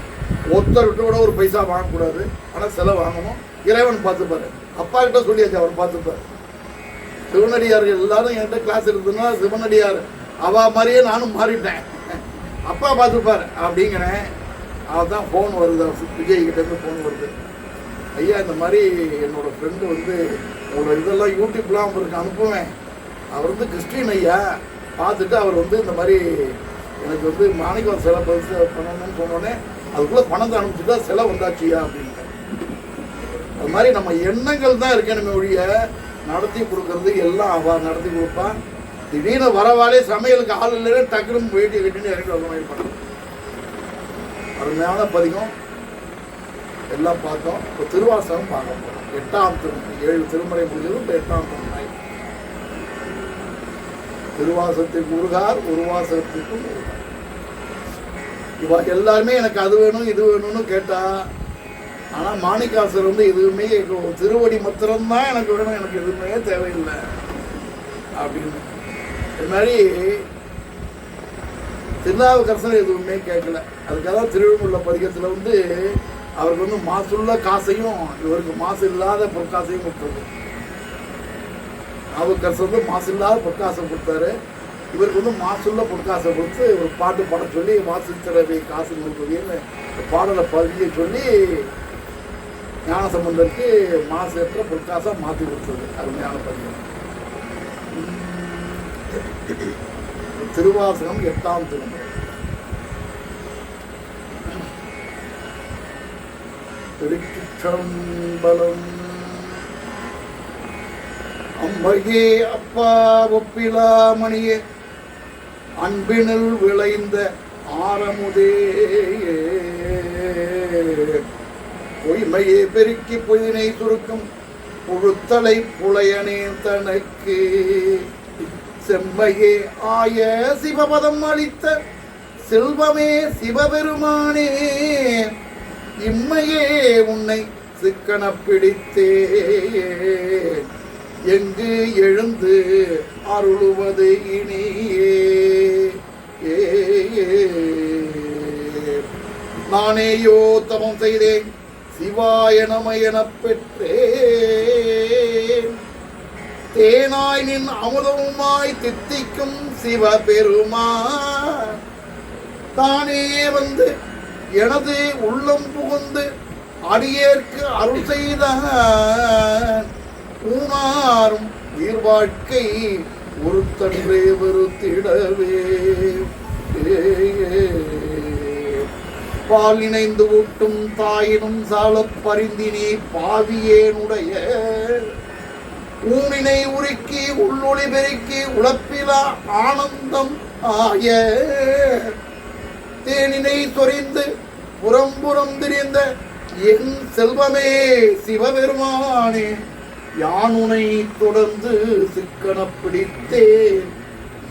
ஒருத்தர்கிட்ட கூட ஒரு பைசா வாங்கக்கூடாது, ஆனால் செலவு வாங்கணும். இறைவன் பார்த்துப்பாரு. அப்பா கிட்ட சொல்லியாச்சு, அவர் பார்த்துப்பார். சிவனடியார்கள் எல்லாரும் என்கிட்ட கிளாஸ் இருக்குதுன்னா சிவனடியார் அவா மாதிரியே நானும் மாறிட்டேன், அப்பா பார்த்துப்பார் அப்படிங்கிறேன். அவள் தான் ஃபோன் வருது, விஜய் கிட்டேருந்து ஃபோன் வருது. ஐயா இந்த மாதிரி என்னோடய ஃப்ரெண்டு வந்து உங்களோட இதெல்லாம் யூடியூப்லாம் அவருக்கு அனுப்புவேன். அவர் வந்து கிறிஸ்டின் ஐயா, பார்த்துட்டு அவர் வந்து இந்த மாதிரி எனக்கு வந்து மாணிக்கம் செலவு பண்ணணும்னு சொன்னோடனே அதுக்குள்ளே பணத்தை அனுப்பிச்சுட்டா செலவு வந்தாச்சியா அப்படின்ட்டு. அது மாதிரி நம்ம எண்ணங்கள் தான் இருக்கணுமே ஒழிய நடத்தி கொடுக்கறது எல்லாம் அவள் நடத்தி கொடுப்பான். திடீர்னு வரவாலே சமையலுக்கு ஆள் இல்லைன்னா டக்குனு வேட்டி கட்டின்னு இறங்கி வர மாதிரி பண்ணணும். அருமையான பதிகம் எல்லாம் பார்த்தோம். இப்போ திருவாசகம் பார்க்க போகிறோம். 8ஆம் திருமுறை, 7 திருமுறை முடிஞ்சதும் இப்போ 8ஆம் திருமுறை. திருவாசகத்துக்கு முருகார், உருவாசகத்துக்கு முருகார். இவ எல்லாருமே எனக்கு அது வேணும் இது வேணும்னு கேட்டா, ஆனால் மாணிக்காசர் வந்து எதுவுமே திருவடி மாத்திரம்தான் எனக்கு வேணும், எனக்கு எதுவுமே தேவையில்லை அப்படின்னு. இது மாதிரி திருநாவுக்கரசர் எதுவுமே கேட்கல. அதுக்காக திருவிழுள்ள பதிகத்தில் வந்து அவருக்கு வந்து மாசுள்ள காசையும் இவருக்கு மாசு இல்லாத பொற்காசையும் கொடுத்தது. நாவுக்கரசர் வந்து மாசு இல்லாத பொற்காசம் கொடுத்தாரு, இவருக்கு வந்து மாசுள்ள பொற்காசை கொடுத்து ஒரு பாட்டு பாட சொல்லி மாசுத்திரவை காசு கொடுக்குறதுன்னு பாடலை பதிய சொல்லி ஞானசம்பந்தருக்கு மாசற்ற பொற்காசம் மாற்றி கொடுத்தது. அருமையான பதிவு. திருவாசகம் 8ஆம் திருமுறை. திருச்சிற்றம்பலம். அம்பையே அப்பா ஒப்பிலா மணியே, அன்பினில் விளைந்த ஆரமுதே, பொய்மையே பெருக்கி பொய்தினை சுருக்கும் புழுத்தலை புலையனே தனக்கு, செம்மையே ஆய சிவபதம் அளித்த செல்வமே சிவபெருமானே, இம்மையே உன்னை சிக்கன பிடித்தே எங்கு எழுந்து அருளுவது இனியே. நானேயோ தவம் செய்தேன் சிவாய நம எனப் பெற்றேன், தேனாய் நின் அமுதமுமாய் தித்திக்கும் சிவபெருமான் தானே வந்து எனது உள்ளம் புகுந்து அடியேற்கு அருள் செய்தான், ஊனாரும் உயிர் வாழ்க்கை ஒருத்தன்றே வெறுத்திடவே. பால் இணைந்து ஊட்டும் தாயினும் சால பரிந்தினே பாவியேனுடைய, ஊனினை உருக்கி உள்ளொளி பெருக்கி உழப்பிலா ஆனந்தம் ஆய, தேனினை சொரிந்து புறம்புறம் திரிந்த என் செல்வமே சிவபெருமானே, யானுனை தொடர்ந்து சிக்கன பிடித்தேன்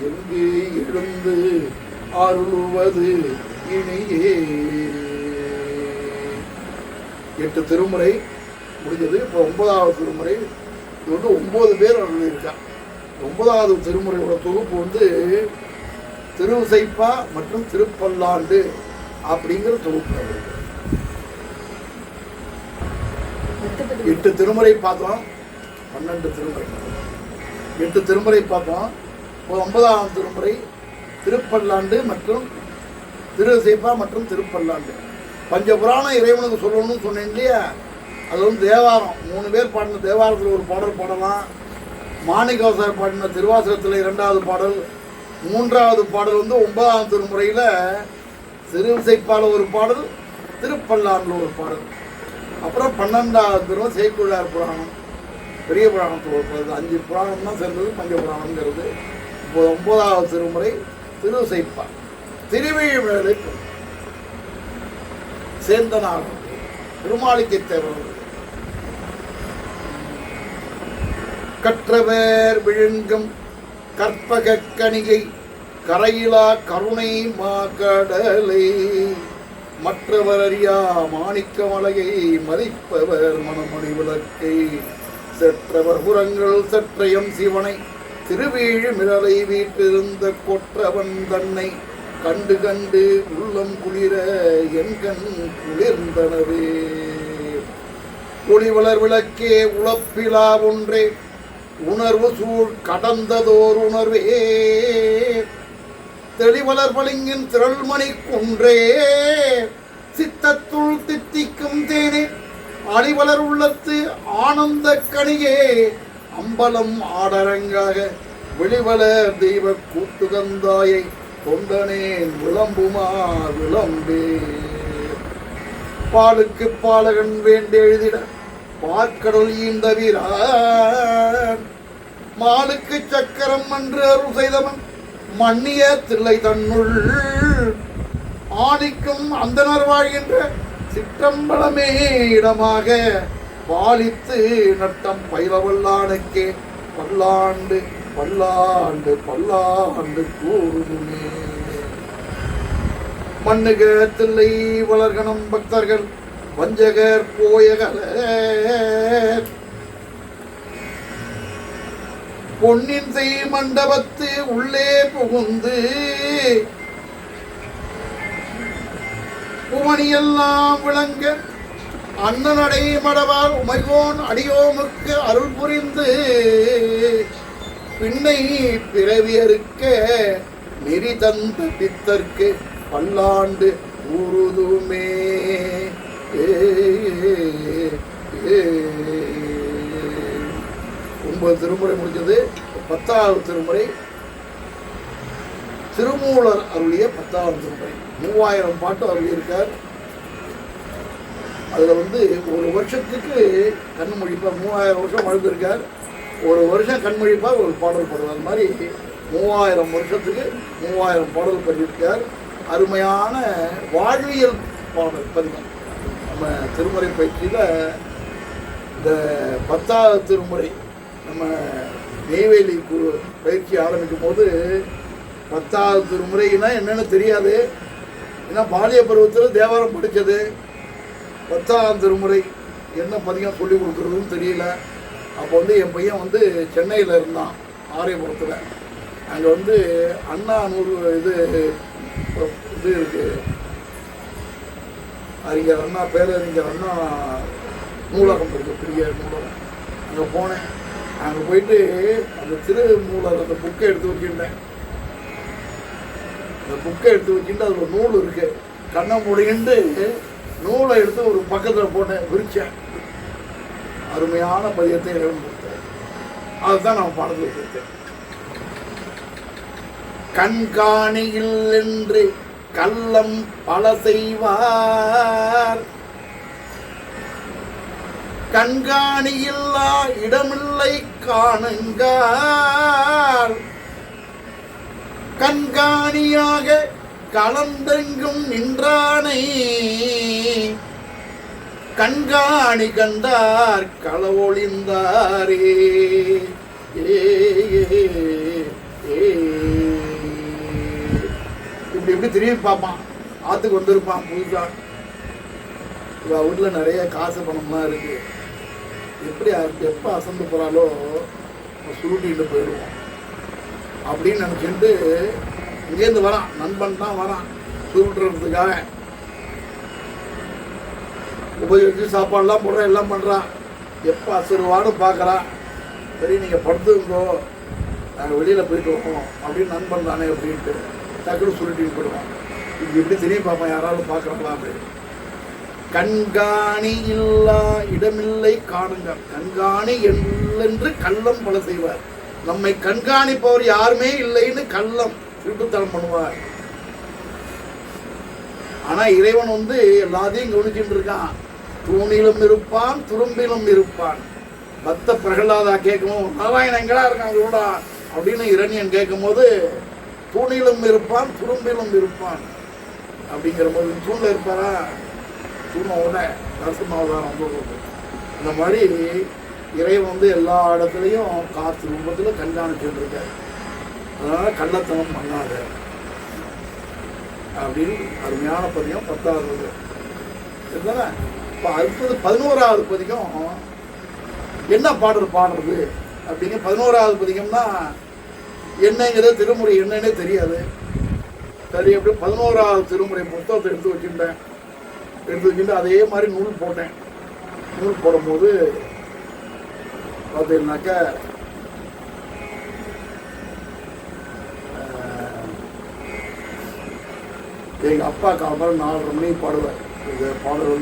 எங்கு எழுந்து அருள்வது இனியே. 8 திருமுறை முடிஞ்சது. இப்போ 9வது திருமுறை. இது வந்து 9 பேர் அருளியிருக்கா. 9வது திருமுறையோட தொகுப்பு வந்து திருவிசைப்பா மற்றும் திருப்பல்லாண்டு அப்படிங்கிற தொகுப்பு. 8 திருமுறை பார்த்தோம், 12 திருமுறை, 8 திருமுறை பார்த்தோம். 9வது திருமுறை திருப்பல்லாண்டு மற்றும் திருவிசைப்பா மற்றும் திருப்பல்லாண்டு. பஞ்சபுராணம் இறைவனுக்கு சொல்லணும்னு சொன்னேன் இல்லையா, அது வந்து தேவாரம். 3 பேர் பாடின தேவாரத்தில் ஒரு பாடல் பாடலாம். மாணிக்கவாசகர் பாடின திருவாசகத்தில் 2வது பாடல். 3வது பாடல் வந்து 9வது திருமுறையில் திருவிசைப்பால ஒரு பாடல், திருப்பல்லாண்டில் ஒரு பாடல். அப்புறம் 12வது திருமுறை சேக்குழார் புராணம், பெரிய புராணத்தில் ஒரு பாடல். 5 புராணம் தான் சேர்ந்தது பஞ்சபுராணங்கிறது. இப்போ 9வது திருமுறை திருவிசைப்பா. திருவிழிவேளை சேந்தனார் திருமாளிகை தேவர் கற்றவர் விழுங்கும் கற்பக கணிகை கரையிலா கருணை மாகடலை மற்றவர் அறியா மாணிக்க மலையை மதிப்பவர் மணமணி விளக்கை செற்றவர் புறங்கள் சற்றயம் சிவனை திருவீழி மிரலை வீட்டிருந்த கொற்றவன் தன்னை கண்டு கண்டு உள்ளம் குளிர என் கண் குளிர்ந்தனவே. ஒளிவளர் விளக்கே உழப்பிலா ஒன்றே உணர்வு சூழ் கடந்ததோர் உணர்வே தெளிவளர் பளிங்கின் திரள்மணி குன்றே சித்தத்துள் தித்திக்கும் தேனே அடிவளர் உள்ளத்து ஆனந்த கணியே அம்பலம் ஆடரங்காக வெளிவளர் தெய்வ கூட்டுகந்தாயை தொண்டனேன் விளம்புமா விளம்பே. பாலுக்கு பாலகன் வேண்டி எழுதிட பார்க்கடல் ஈந்த வீரான் மாலுக்கு சக்கரம் என்று அருள் செய்தவன் மன்னிய தில்லை தன்னுள் ஆணிக்கும் அந்தனர் வாழ்கின்ற சிற்றம்பலமே இடமாக பாலித்து நட்டம் பயிலவல்லானுக்கே பல்லாண்டு பல்லாண்டு பல்லாண்டு கூறுமே. மண்ணுக தில்லை வளர்கணம் பக்தர்கள் வஞ்சகர் போயகல பொன்னின் செய் மண்டபத்து உள்ளே புகுந்து புவனியெல்லாம் விளங்க அண்ணனடை மடவால் உமைகோன் அடியோமுக்கு அருள் புரிந்து பின்னை பிறவியறுக்க நெறி தந்த பித்தர்க்கு பல்லாண்டு ஊருதுமே. 9 திருமுறை முடிஞ்சது. 10வது திருமுறை திருமூலர் அருளிய 10வது திருமுறை. 3000 பாட்டு அருளியிருக்கார். அதில் வந்து ஒரு வருஷத்துக்கு கண்மொழிப்பா 3000 வருஷம் வாழ்ந்திருக்கார். ஒரு வருஷம் கண்மொழிப்பா ஒரு பாடல் பாடுவார். அது மாதிரி 3000 வருஷத்துக்கு 3000 பாடல் பண்ணியிருக்கார். அருமையான வாழ்வியல் பாடல் பதிகம். நம்ம திருமுறை பயிற்சியில் இந்த 10வது திருமுறை நம்ம நெய்வேலி பயிற்சி ஆரம்பிக்கும் போது 10வது திருமுறைனா என்னென்னு தெரியாது. ஏன்னா பாலிய பருவத்தில் தேவாரம் படித்தது. 10ஆம் திருமுறை என்ன பதிகம் சொல்லி கொடுக்குறதுன்னு தெரியல. அப்போ வந்து என் பையன் வந்து சென்னையில் இருந்தான், ஆரியபுரத்தில். அங்கே வந்து அண்ணா இது இருக்குது, அறிஞர் அண்ணா, பேரறிஞர் அண்ணா நூலகம் இருக்குது, பெரிய நூலகம். அங்கே போனேன். அங்கே போயிட்டு அந்த திருமூலர் அந்த புக்கை எடுத்து வச்சுருந்தேன். அந்த புக்கை எடுத்து வச்சுட்டு அதில் ஒரு நூல் இருக்குது. கண்ணை முடிண்டு நூலை எடுத்து ஒரு பக்கத்தில் போட்டேன், விரிச்சேன். அருமையான பதியத்தை இறைவன் கொடுத்தேன். அதுதான் நான் பாடத்தில் கொடுத்தேன். கண்காணியில் என்று கள்ளம் பல செய்வார் கண்காணியில்லா இடமில்லை காணுங்கார் கண்காணியாக கலந்தெங்கும் நின்றானை கண்காணி கண்டார் களவொழிந்தாரே. இப்படி இப்படி திரும்பி பார்ப்பான். ஆற்றுக்கு வந்திருப்பான் புதுசா. இவ வீட்டில் நிறைய காசு பணம்லாம் இருக்கு. எப்படி எப்போ அசந்து போகிறாலோ சுருட்டிட்டு போயிடுவோம் அப்படின்னு நினச்சிட்டு இங்கேருந்து வரான். நண்பன் தான் வரான் சுருட்டுறதுக்காக. உபயோகிச்சு சாப்பாடுலாம் போடுறான், எல்லாம் பண்ணுறான். எப்போ அசருவான்னு பார்க்குறான். சரி நீங்கள் படுத்துங்கோ, நாங்கள் வெளியில் போயிட்டு வரோம் அப்படின்னு நண்பன் தானே அப்படின்ட்டு டக்குனு சுருட்டின்னு போயிடுவான். இது எப்படி திரும்பி பார்ப்பான், யாராலும் பார்க்குறாங்களா அப்படின்னு. கண்காணி இல்லா இடமில்லை காணுங்க. கண்காணி என்று கள்ளம் பல செய்வார். நம்மை கண்காணிப்பவர் யாருமே இல்லைன்னு கள்ளம் திருட்டுத்தனம் பண்ணுவார். ஆனா இறைவன் எல்லாத்தையும் கவனிச்சுட்டு இருக்கான். தூணிலும் இருப்பான், துரும்பிலும் இருப்பான். பக்த பிரகலாதா கேட்கும், நாராயணன் எங்கடா இருக்கான் கூட அப்படின்னு இரணியன் கேட்கும் போது, தூணிலும் இருப்பான், துரும்பிலும் இருப்பான் அப்படிங்கிற போது, தூணில் இருப்பாரா, தூணோட நரசிம்மாவதாரம் போடுறது. இந்த மாதிரி இறைவன் எல்லா இடத்துலையும் காற்று ரூபத்தில் கண்காணிச்சுட்டு இருக்காரு. அதனால கள்ளத்தனம் பண்ணாத அப்படின்னு அருமையான பதியம் 10வது. சரிதானே? இப்போ அடுத்தது 11வது பதிகம். என்ன பாடுறது அப்படிங்க. 11வது பதிகம்னா என்னங்கிறது திருமுறை என்னன்னே தெரியாது. சரி, அப்படி 11வது திருமுறை புத்தகத்தை எடுத்து வச்சுட்டு அதே மாதிரி நூல் போட்டேன். நூல் போடும்போது பார்த்தீங்கன்னாக்க எங்கள் அப்பா காலம் 4:30 மணிக்கு பாடுவார். இந்த பாடல்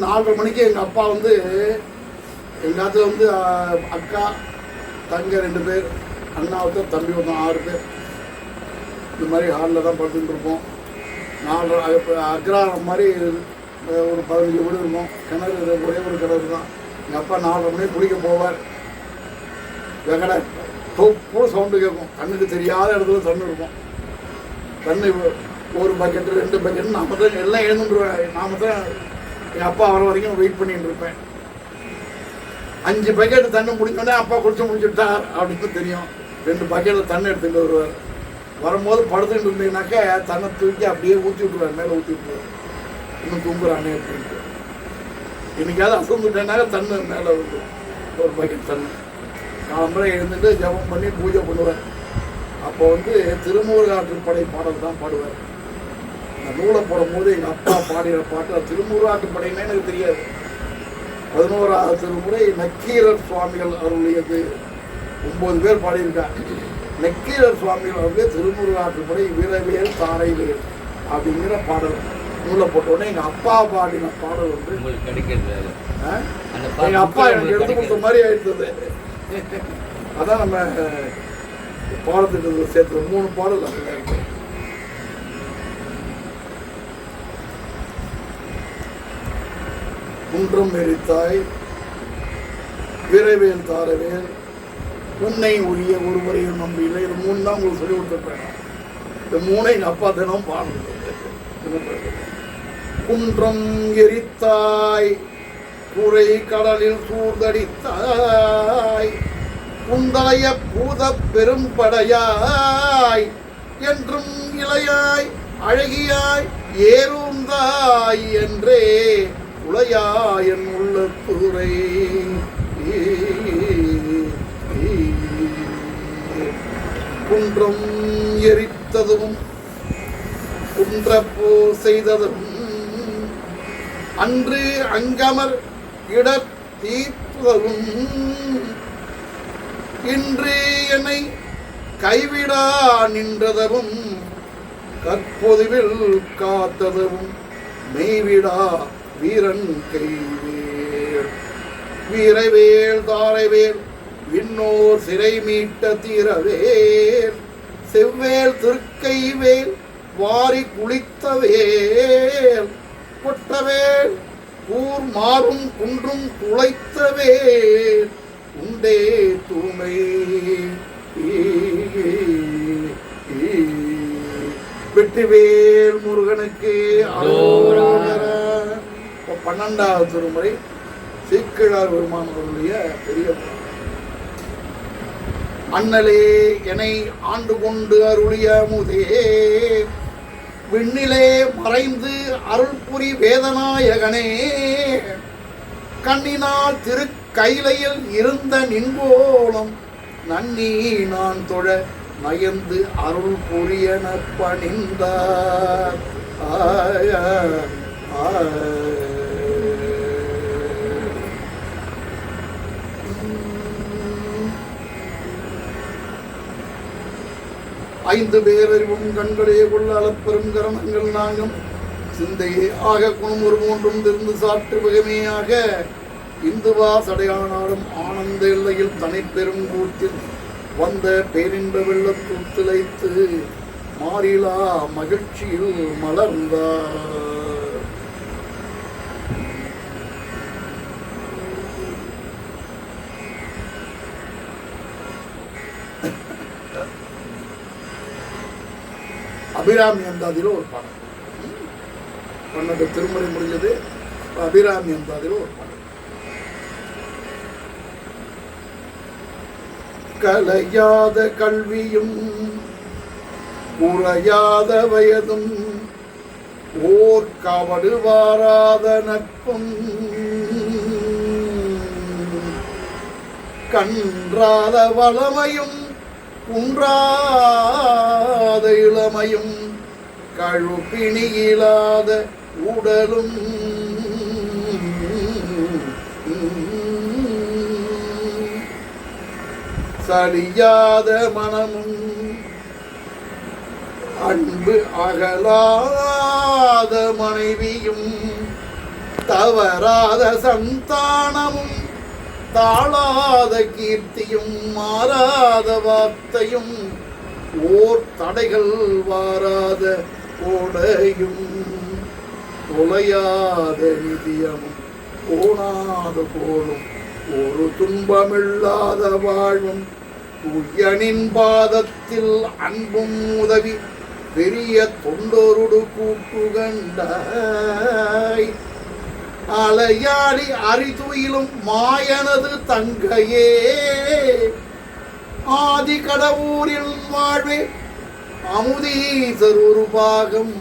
நாலரை மணிக்கு எங்கள் அப்பா எங்கள் ஆத்துல அக்கா தங்க 2 பேர், அண்ணா ஒருத்தர், தம்பி ஒருத்தர், 6 பேர் இந்த மாதிரி ஹாலில் தான் படுத்துட்டு இருப்போம். 4 அக்ராரம் மாதிரி ஒரு 15 வீடு இருக்கும். கிணறு ஒரே ஒரு கிணறு தான். எங்கள் அப்பா 4:30 மணிக்கு குளிக்க போவார். வெங்கடை தொப்பு சவுண்டு கேட்கும். கண்ணுக்கு தெரியாத இடத்துல தண்ணி இருக்கும். தண்ணி ஒரு பக்கெட்டு 2 பக்கெட்டு நாம தான் எல்லாம் எழுந்துருவேன். நாம தான் எங்கள் அப்பா வர வரைக்கும் வெயிட் பண்ணிட்டு இருப்பேன். 5 பக்கெட்டு தண்ணி முடிஞ்சோடனே அப்பா குடிச்சு முடிச்சுட்டார் அப்படின்னு தெரியும். 2 பக்கெட்டில் தண்ணி எடுத்துகிட்டு வருவார். வரும்போது படுத்துக்கிட்டு இருந்தீங்கன்னாக்க தண்ணை தூக்கி அப்படியே ஊற்றி விட்டுருவார், மேலே ஊற்றி விட்டுருவார். இன்னும் தூங்குறானே அப்படின்ட்டு. இன்னைக்காவது அசந்துட்டேனாக்க தண்ணி மேலே வந்து ஒரு பக்கெட் தண்ணி காலம்பரை எழுந்துட்டு ஜபம் பண்ணி பூஜை பண்ணுவார். அப்போ திருமுருகாற்றுப்படை பாடல் தான் பாடுவார். இந்த நூலை போடும்போது எங்கள் அப்பா பாடுகிற பாட்டு திருமுருகாற்றுப்படைன்னு எனக்கு தெரியாது. 11வது திருமுறை நக்கீரர் சுவாமிகள் அருளியது. 9 பேர் பாடியிருக்காங்க. நக்கீரர் சுவாமிகள் அருளிய திருமுருகாற்றுப்படை வீரவேல் தாரைவேல் அப்படிங்கிற பாடல் நூலை போட்டோடனே எங்கள் அப்பா பாடின பாடல் எங்கள் அப்பா எனக்கு எடுத்து கொடுத்த மாதிரி ஆயிடுது. அதான் நம்ம பாடத்துக்கு சேர்த்து 3 பாடல் அதில் இருக்கு. குன்றம் எரித்தாய் வீரவேல் தாரவேல் உன்னை உரிய ஒருவரையும் நம்பியில்லை. இது 3 தான் உங்களுக்கு சொல்லி கொடுத்துருப்பேன். இந்த 3 எங்கள் அப்பா தினம் பாடுறது. குன்றம் எரித்தாய் கூரை கடலில் சூழ்ந்தடித்தாய் குந்தளைய பூத பெரும்படையாய் என்றும் இளையாய் அழகியாய் ஏறுந்தாய் என்றே உளையாயன் உள்ள துறை குன்றம் எரித்ததும் குன்றப்போ செய்ததும் அன்று அங்கமர் இடர் தீர்ப்பதும் இன்று என்னை கைவிடா நின்றதும் கற்பொதுவில் காத்ததும் மெய்விடா வீரன் கைவேல் வீரவேல் தாரைவேல் விண்ணோர் சிறை மீட்ட தீரவேல் செவ்வேல் திருக்கைவேல் வாரி குளித்தவேல் கொட்டவேல் ஊர் மாறும் குன்றும் குலைத்தவேல் உண்டே தூமை. வெற்றிவேல் முருகனுக்கு அரோகரா. 12வது திருமுறை சேக்கிழார் பெருமானவர்களுடைய பெரிய அண்ணலே என்னை ஆண்டு கொண்டு அருளிய முதே விண்ணிலே மறைந்து அருள்புரி வேதநாயகனே கண்ணினால் திருக்கைலையில் இருந்த நின்போலம் நன்னி நான் தொழ நயந்து அருள் புரியன பணிந்தார். ஐந்து பேரறிவும் கண்களே கொள்ள அளப்பெரும் கரணங்கள் நாங்கும் சிந்தையே ஆக குணம் ஒரு மூன்றும் திருந்து சாற்று வகமையாக இந்துவா சடையானாலும் ஆனந்த எல்லையில் தனிப்பெரும் கூட்டில் வந்த பேரின்ப வெள்ளத்தில் திளைத்து மாறிலா மகிழ்ச்சியில் மலர்ந்தார். அபிராமி அந்தாதியில் ஒரு பாடல். 12 திருமுறை முடிஞ்சது. அபிராமி அந்தாதியில் ஒரு பாடல். கலையாத கல்வியும் குறையாத வயதும் ஓர் கவடு வாராத நட்பும் கன்றாத வளமையும் குன்றாத இளமையும் கழுப்பிணியிலாத உடலும் சலியாத மனமும் அன்பு அகலாத மனைவியும் தவறாத சந்தானமும் தாழாத கீர்த்தியும் மாறாத வார்த்தையும் ஓர் தடைகள் வாராத கோடையும் தொலையாத நிதியமும் கோணாத போலும் ஒரு துன்பமில்லாத வாழ்வும் துயனின் பாதத்தில் அன்பும் உதவி பெரிய தொண்டொருடு கூட்டுகண்டாய் அலையாடி அரிதுயிலும் மாயனது தங்கையே ஆதி கடவுரில் வாழ்வே அமுதீசர் ஒரு பாகம்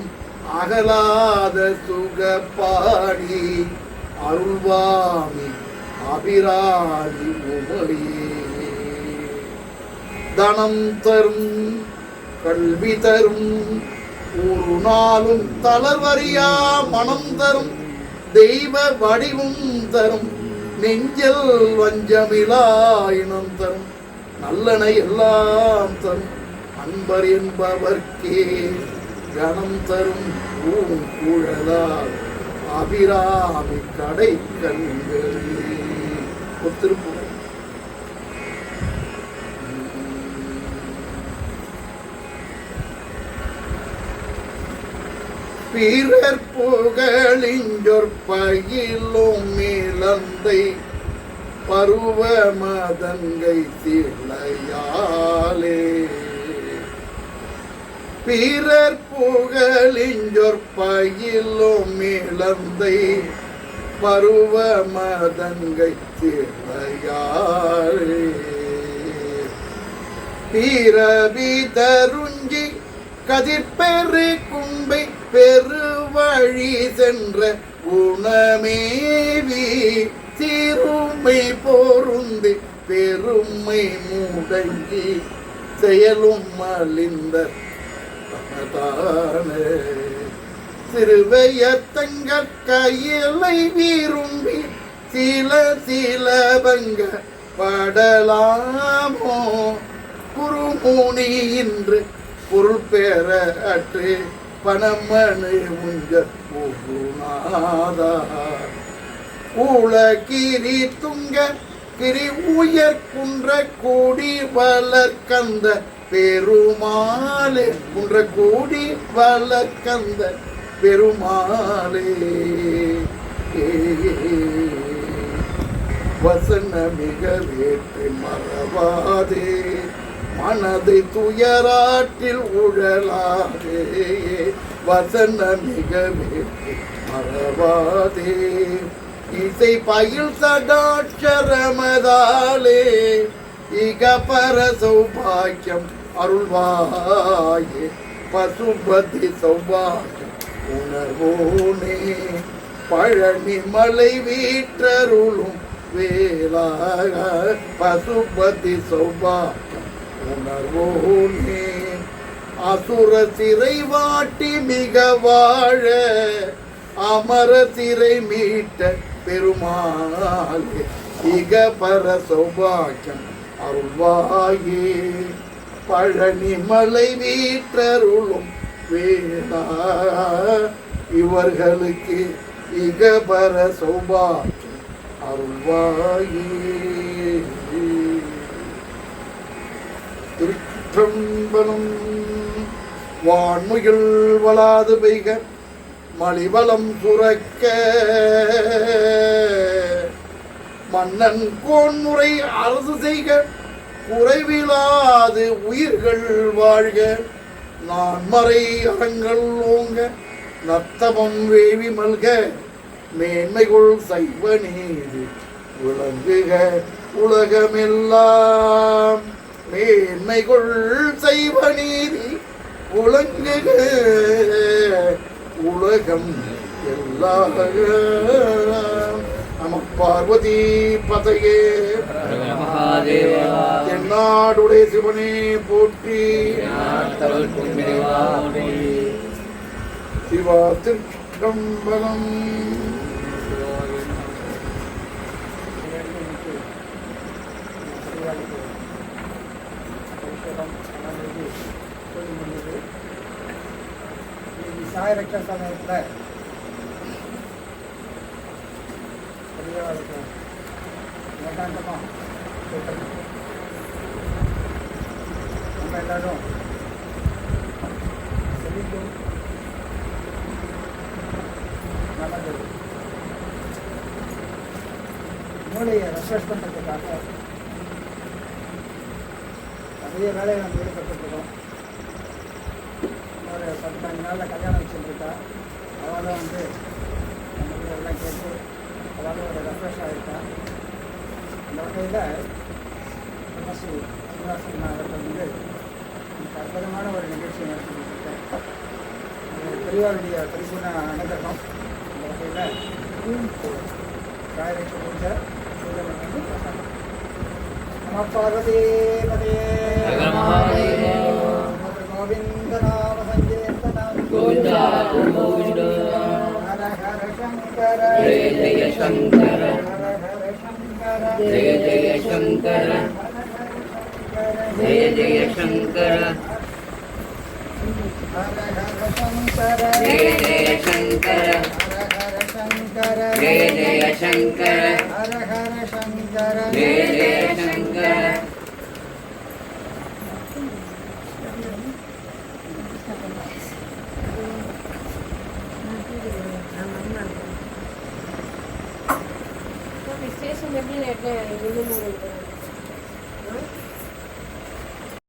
அகலாத சுகப்பாடி அருள்வாமி அபிராமி உமரியே தனம் தரும் கல்வி தரும் ஒரு நாளும் தளர்வறியா மனம் தரும் தெய்வ வடிவும் தரும் நெஞ்சல் வஞ்சமிலா இனம் தரும் நல்லனை எல்லாம் தரும் அன்பர் என்பவர்க்கே கணம் தரும் பூங்குழலால் அபிராமி கடை கண்கள். ஒத்திருப்போம். பிறர் புகழிஞ்சொற்பயிலும் இலந்தை பருவ மதங்கை திளையாலே பிறர் புகழிஞ்சொற்பயிலும் இலந்தை பருவ மதங்கை திளையாலே பிறவி தருஞ்சி கதிர்பெரு கும்பை பெருவழி சென்ற குணமேவி திருமை பொருந்தி பெருமை முடங்கி செயலும் மலிந்த திருவைய தங்க கையிலை விரும்பி சில சில பங்க படலாமோ குருமுனி இன்று பொருள் பெற அற்று பணமணி உஞ்ச உலகிரி துங்க கிரி உயர் குன்ற கூடி வளர்கந்த பெருமாளே குன்ற கூடி வளர்கந்த பெருமாளே வசன மிக வேற்று மறவாதே மனதை துயராற்றில் உழலாதே வசன மிக வேற்று மறவாதே இசை பயில் சடாட்சரமதாலே இக பர சௌபாக்கியம் அருள்வாயே பசுபதி சௌபாக்கியம் உணர்வோனே பழனி மலை வீற்றருளும் வேளாக பசுபதி சௌபாக்கியம் உணர்வோனே அசுர சிறை வாட்டி மிக வாழ அமர சிறை மீட்ட பெருமாளே இக பர சௌபாக்கியம் அருள்வாயே பழனி மலை வீற்றருளும் வேளா இவர்களுக்கு இக பர சௌபாக்கியம் அருள்வாயே. திருச்சம்பலம். வான்முகில் வளாது பெய்க மலிவலம் சுரக்க மன்னன் கோன்முறை அரசு செய்க குறைவிலாது உயிர்கள் வாழ்க நான் மறை அறங்கள் ஓங்க நத்தமம் வேவி மல்க மேன்மைகுள் சைவ நீதி விளங்குக உலகமெல்லாம் மேன்மைகுள் சைவ நீதி விளங்குக உலகம் எல்லாம். நம பார்வதி பதையே தென்னாடுடைய சிவனே போற்றி. சிவா திருச்சம்பலம். சாய ரக்ஷா சமயத்தில் ஏகாந்தமாக நம்ம எல்லாரும் செழிக்கும் நல்லது மூளையை ரெஃப்ரெஷ் பண்ணுறதுக்காக நிறைய வேலையை நம்ம ஈடுபட்டுருக்கோம். ஒரு 15 நாளில் கல்யாணம் வச்சுருக்கா அவளும் வந்து நம்ம எல்லாம் கேட்டு அவளும் ஒரு ரெஃப்ரெஷ் ஆகிருக்கா. அந்த வகையில் ஸ்ரீ சீனிவாசன் அவர்கள் வந்து அற்புதமான ஒரு நிகழ்ச்சி நடத்திருக்கேன். பெரியவருடைய பரிசீலனை அனுகிரகம். அந்த வகையில் காயரட்சி பூஜை சூழலை வந்து பிரசன்னம். நம பார்வதி பதே கோவிந்த நாம சங்கீர்த்தனம் கோவிந்தா கோவிந்தா. ஹர ஹர சங்கர ஜெய ஜெய சங்கர ஹர ஹர சங்கர ஜெய ஜெய சங்கர ஜெய ஜெய சங்கர ஹர ஹர சங்கர ஜெய ஜெய சங்கர ஹர ஹர சங்கர ஜெய ஜெய சங்கர ஹர ஹர சங்கர ஜெய ஜெய சங்கர. ஸ்டேஷன் எப்படி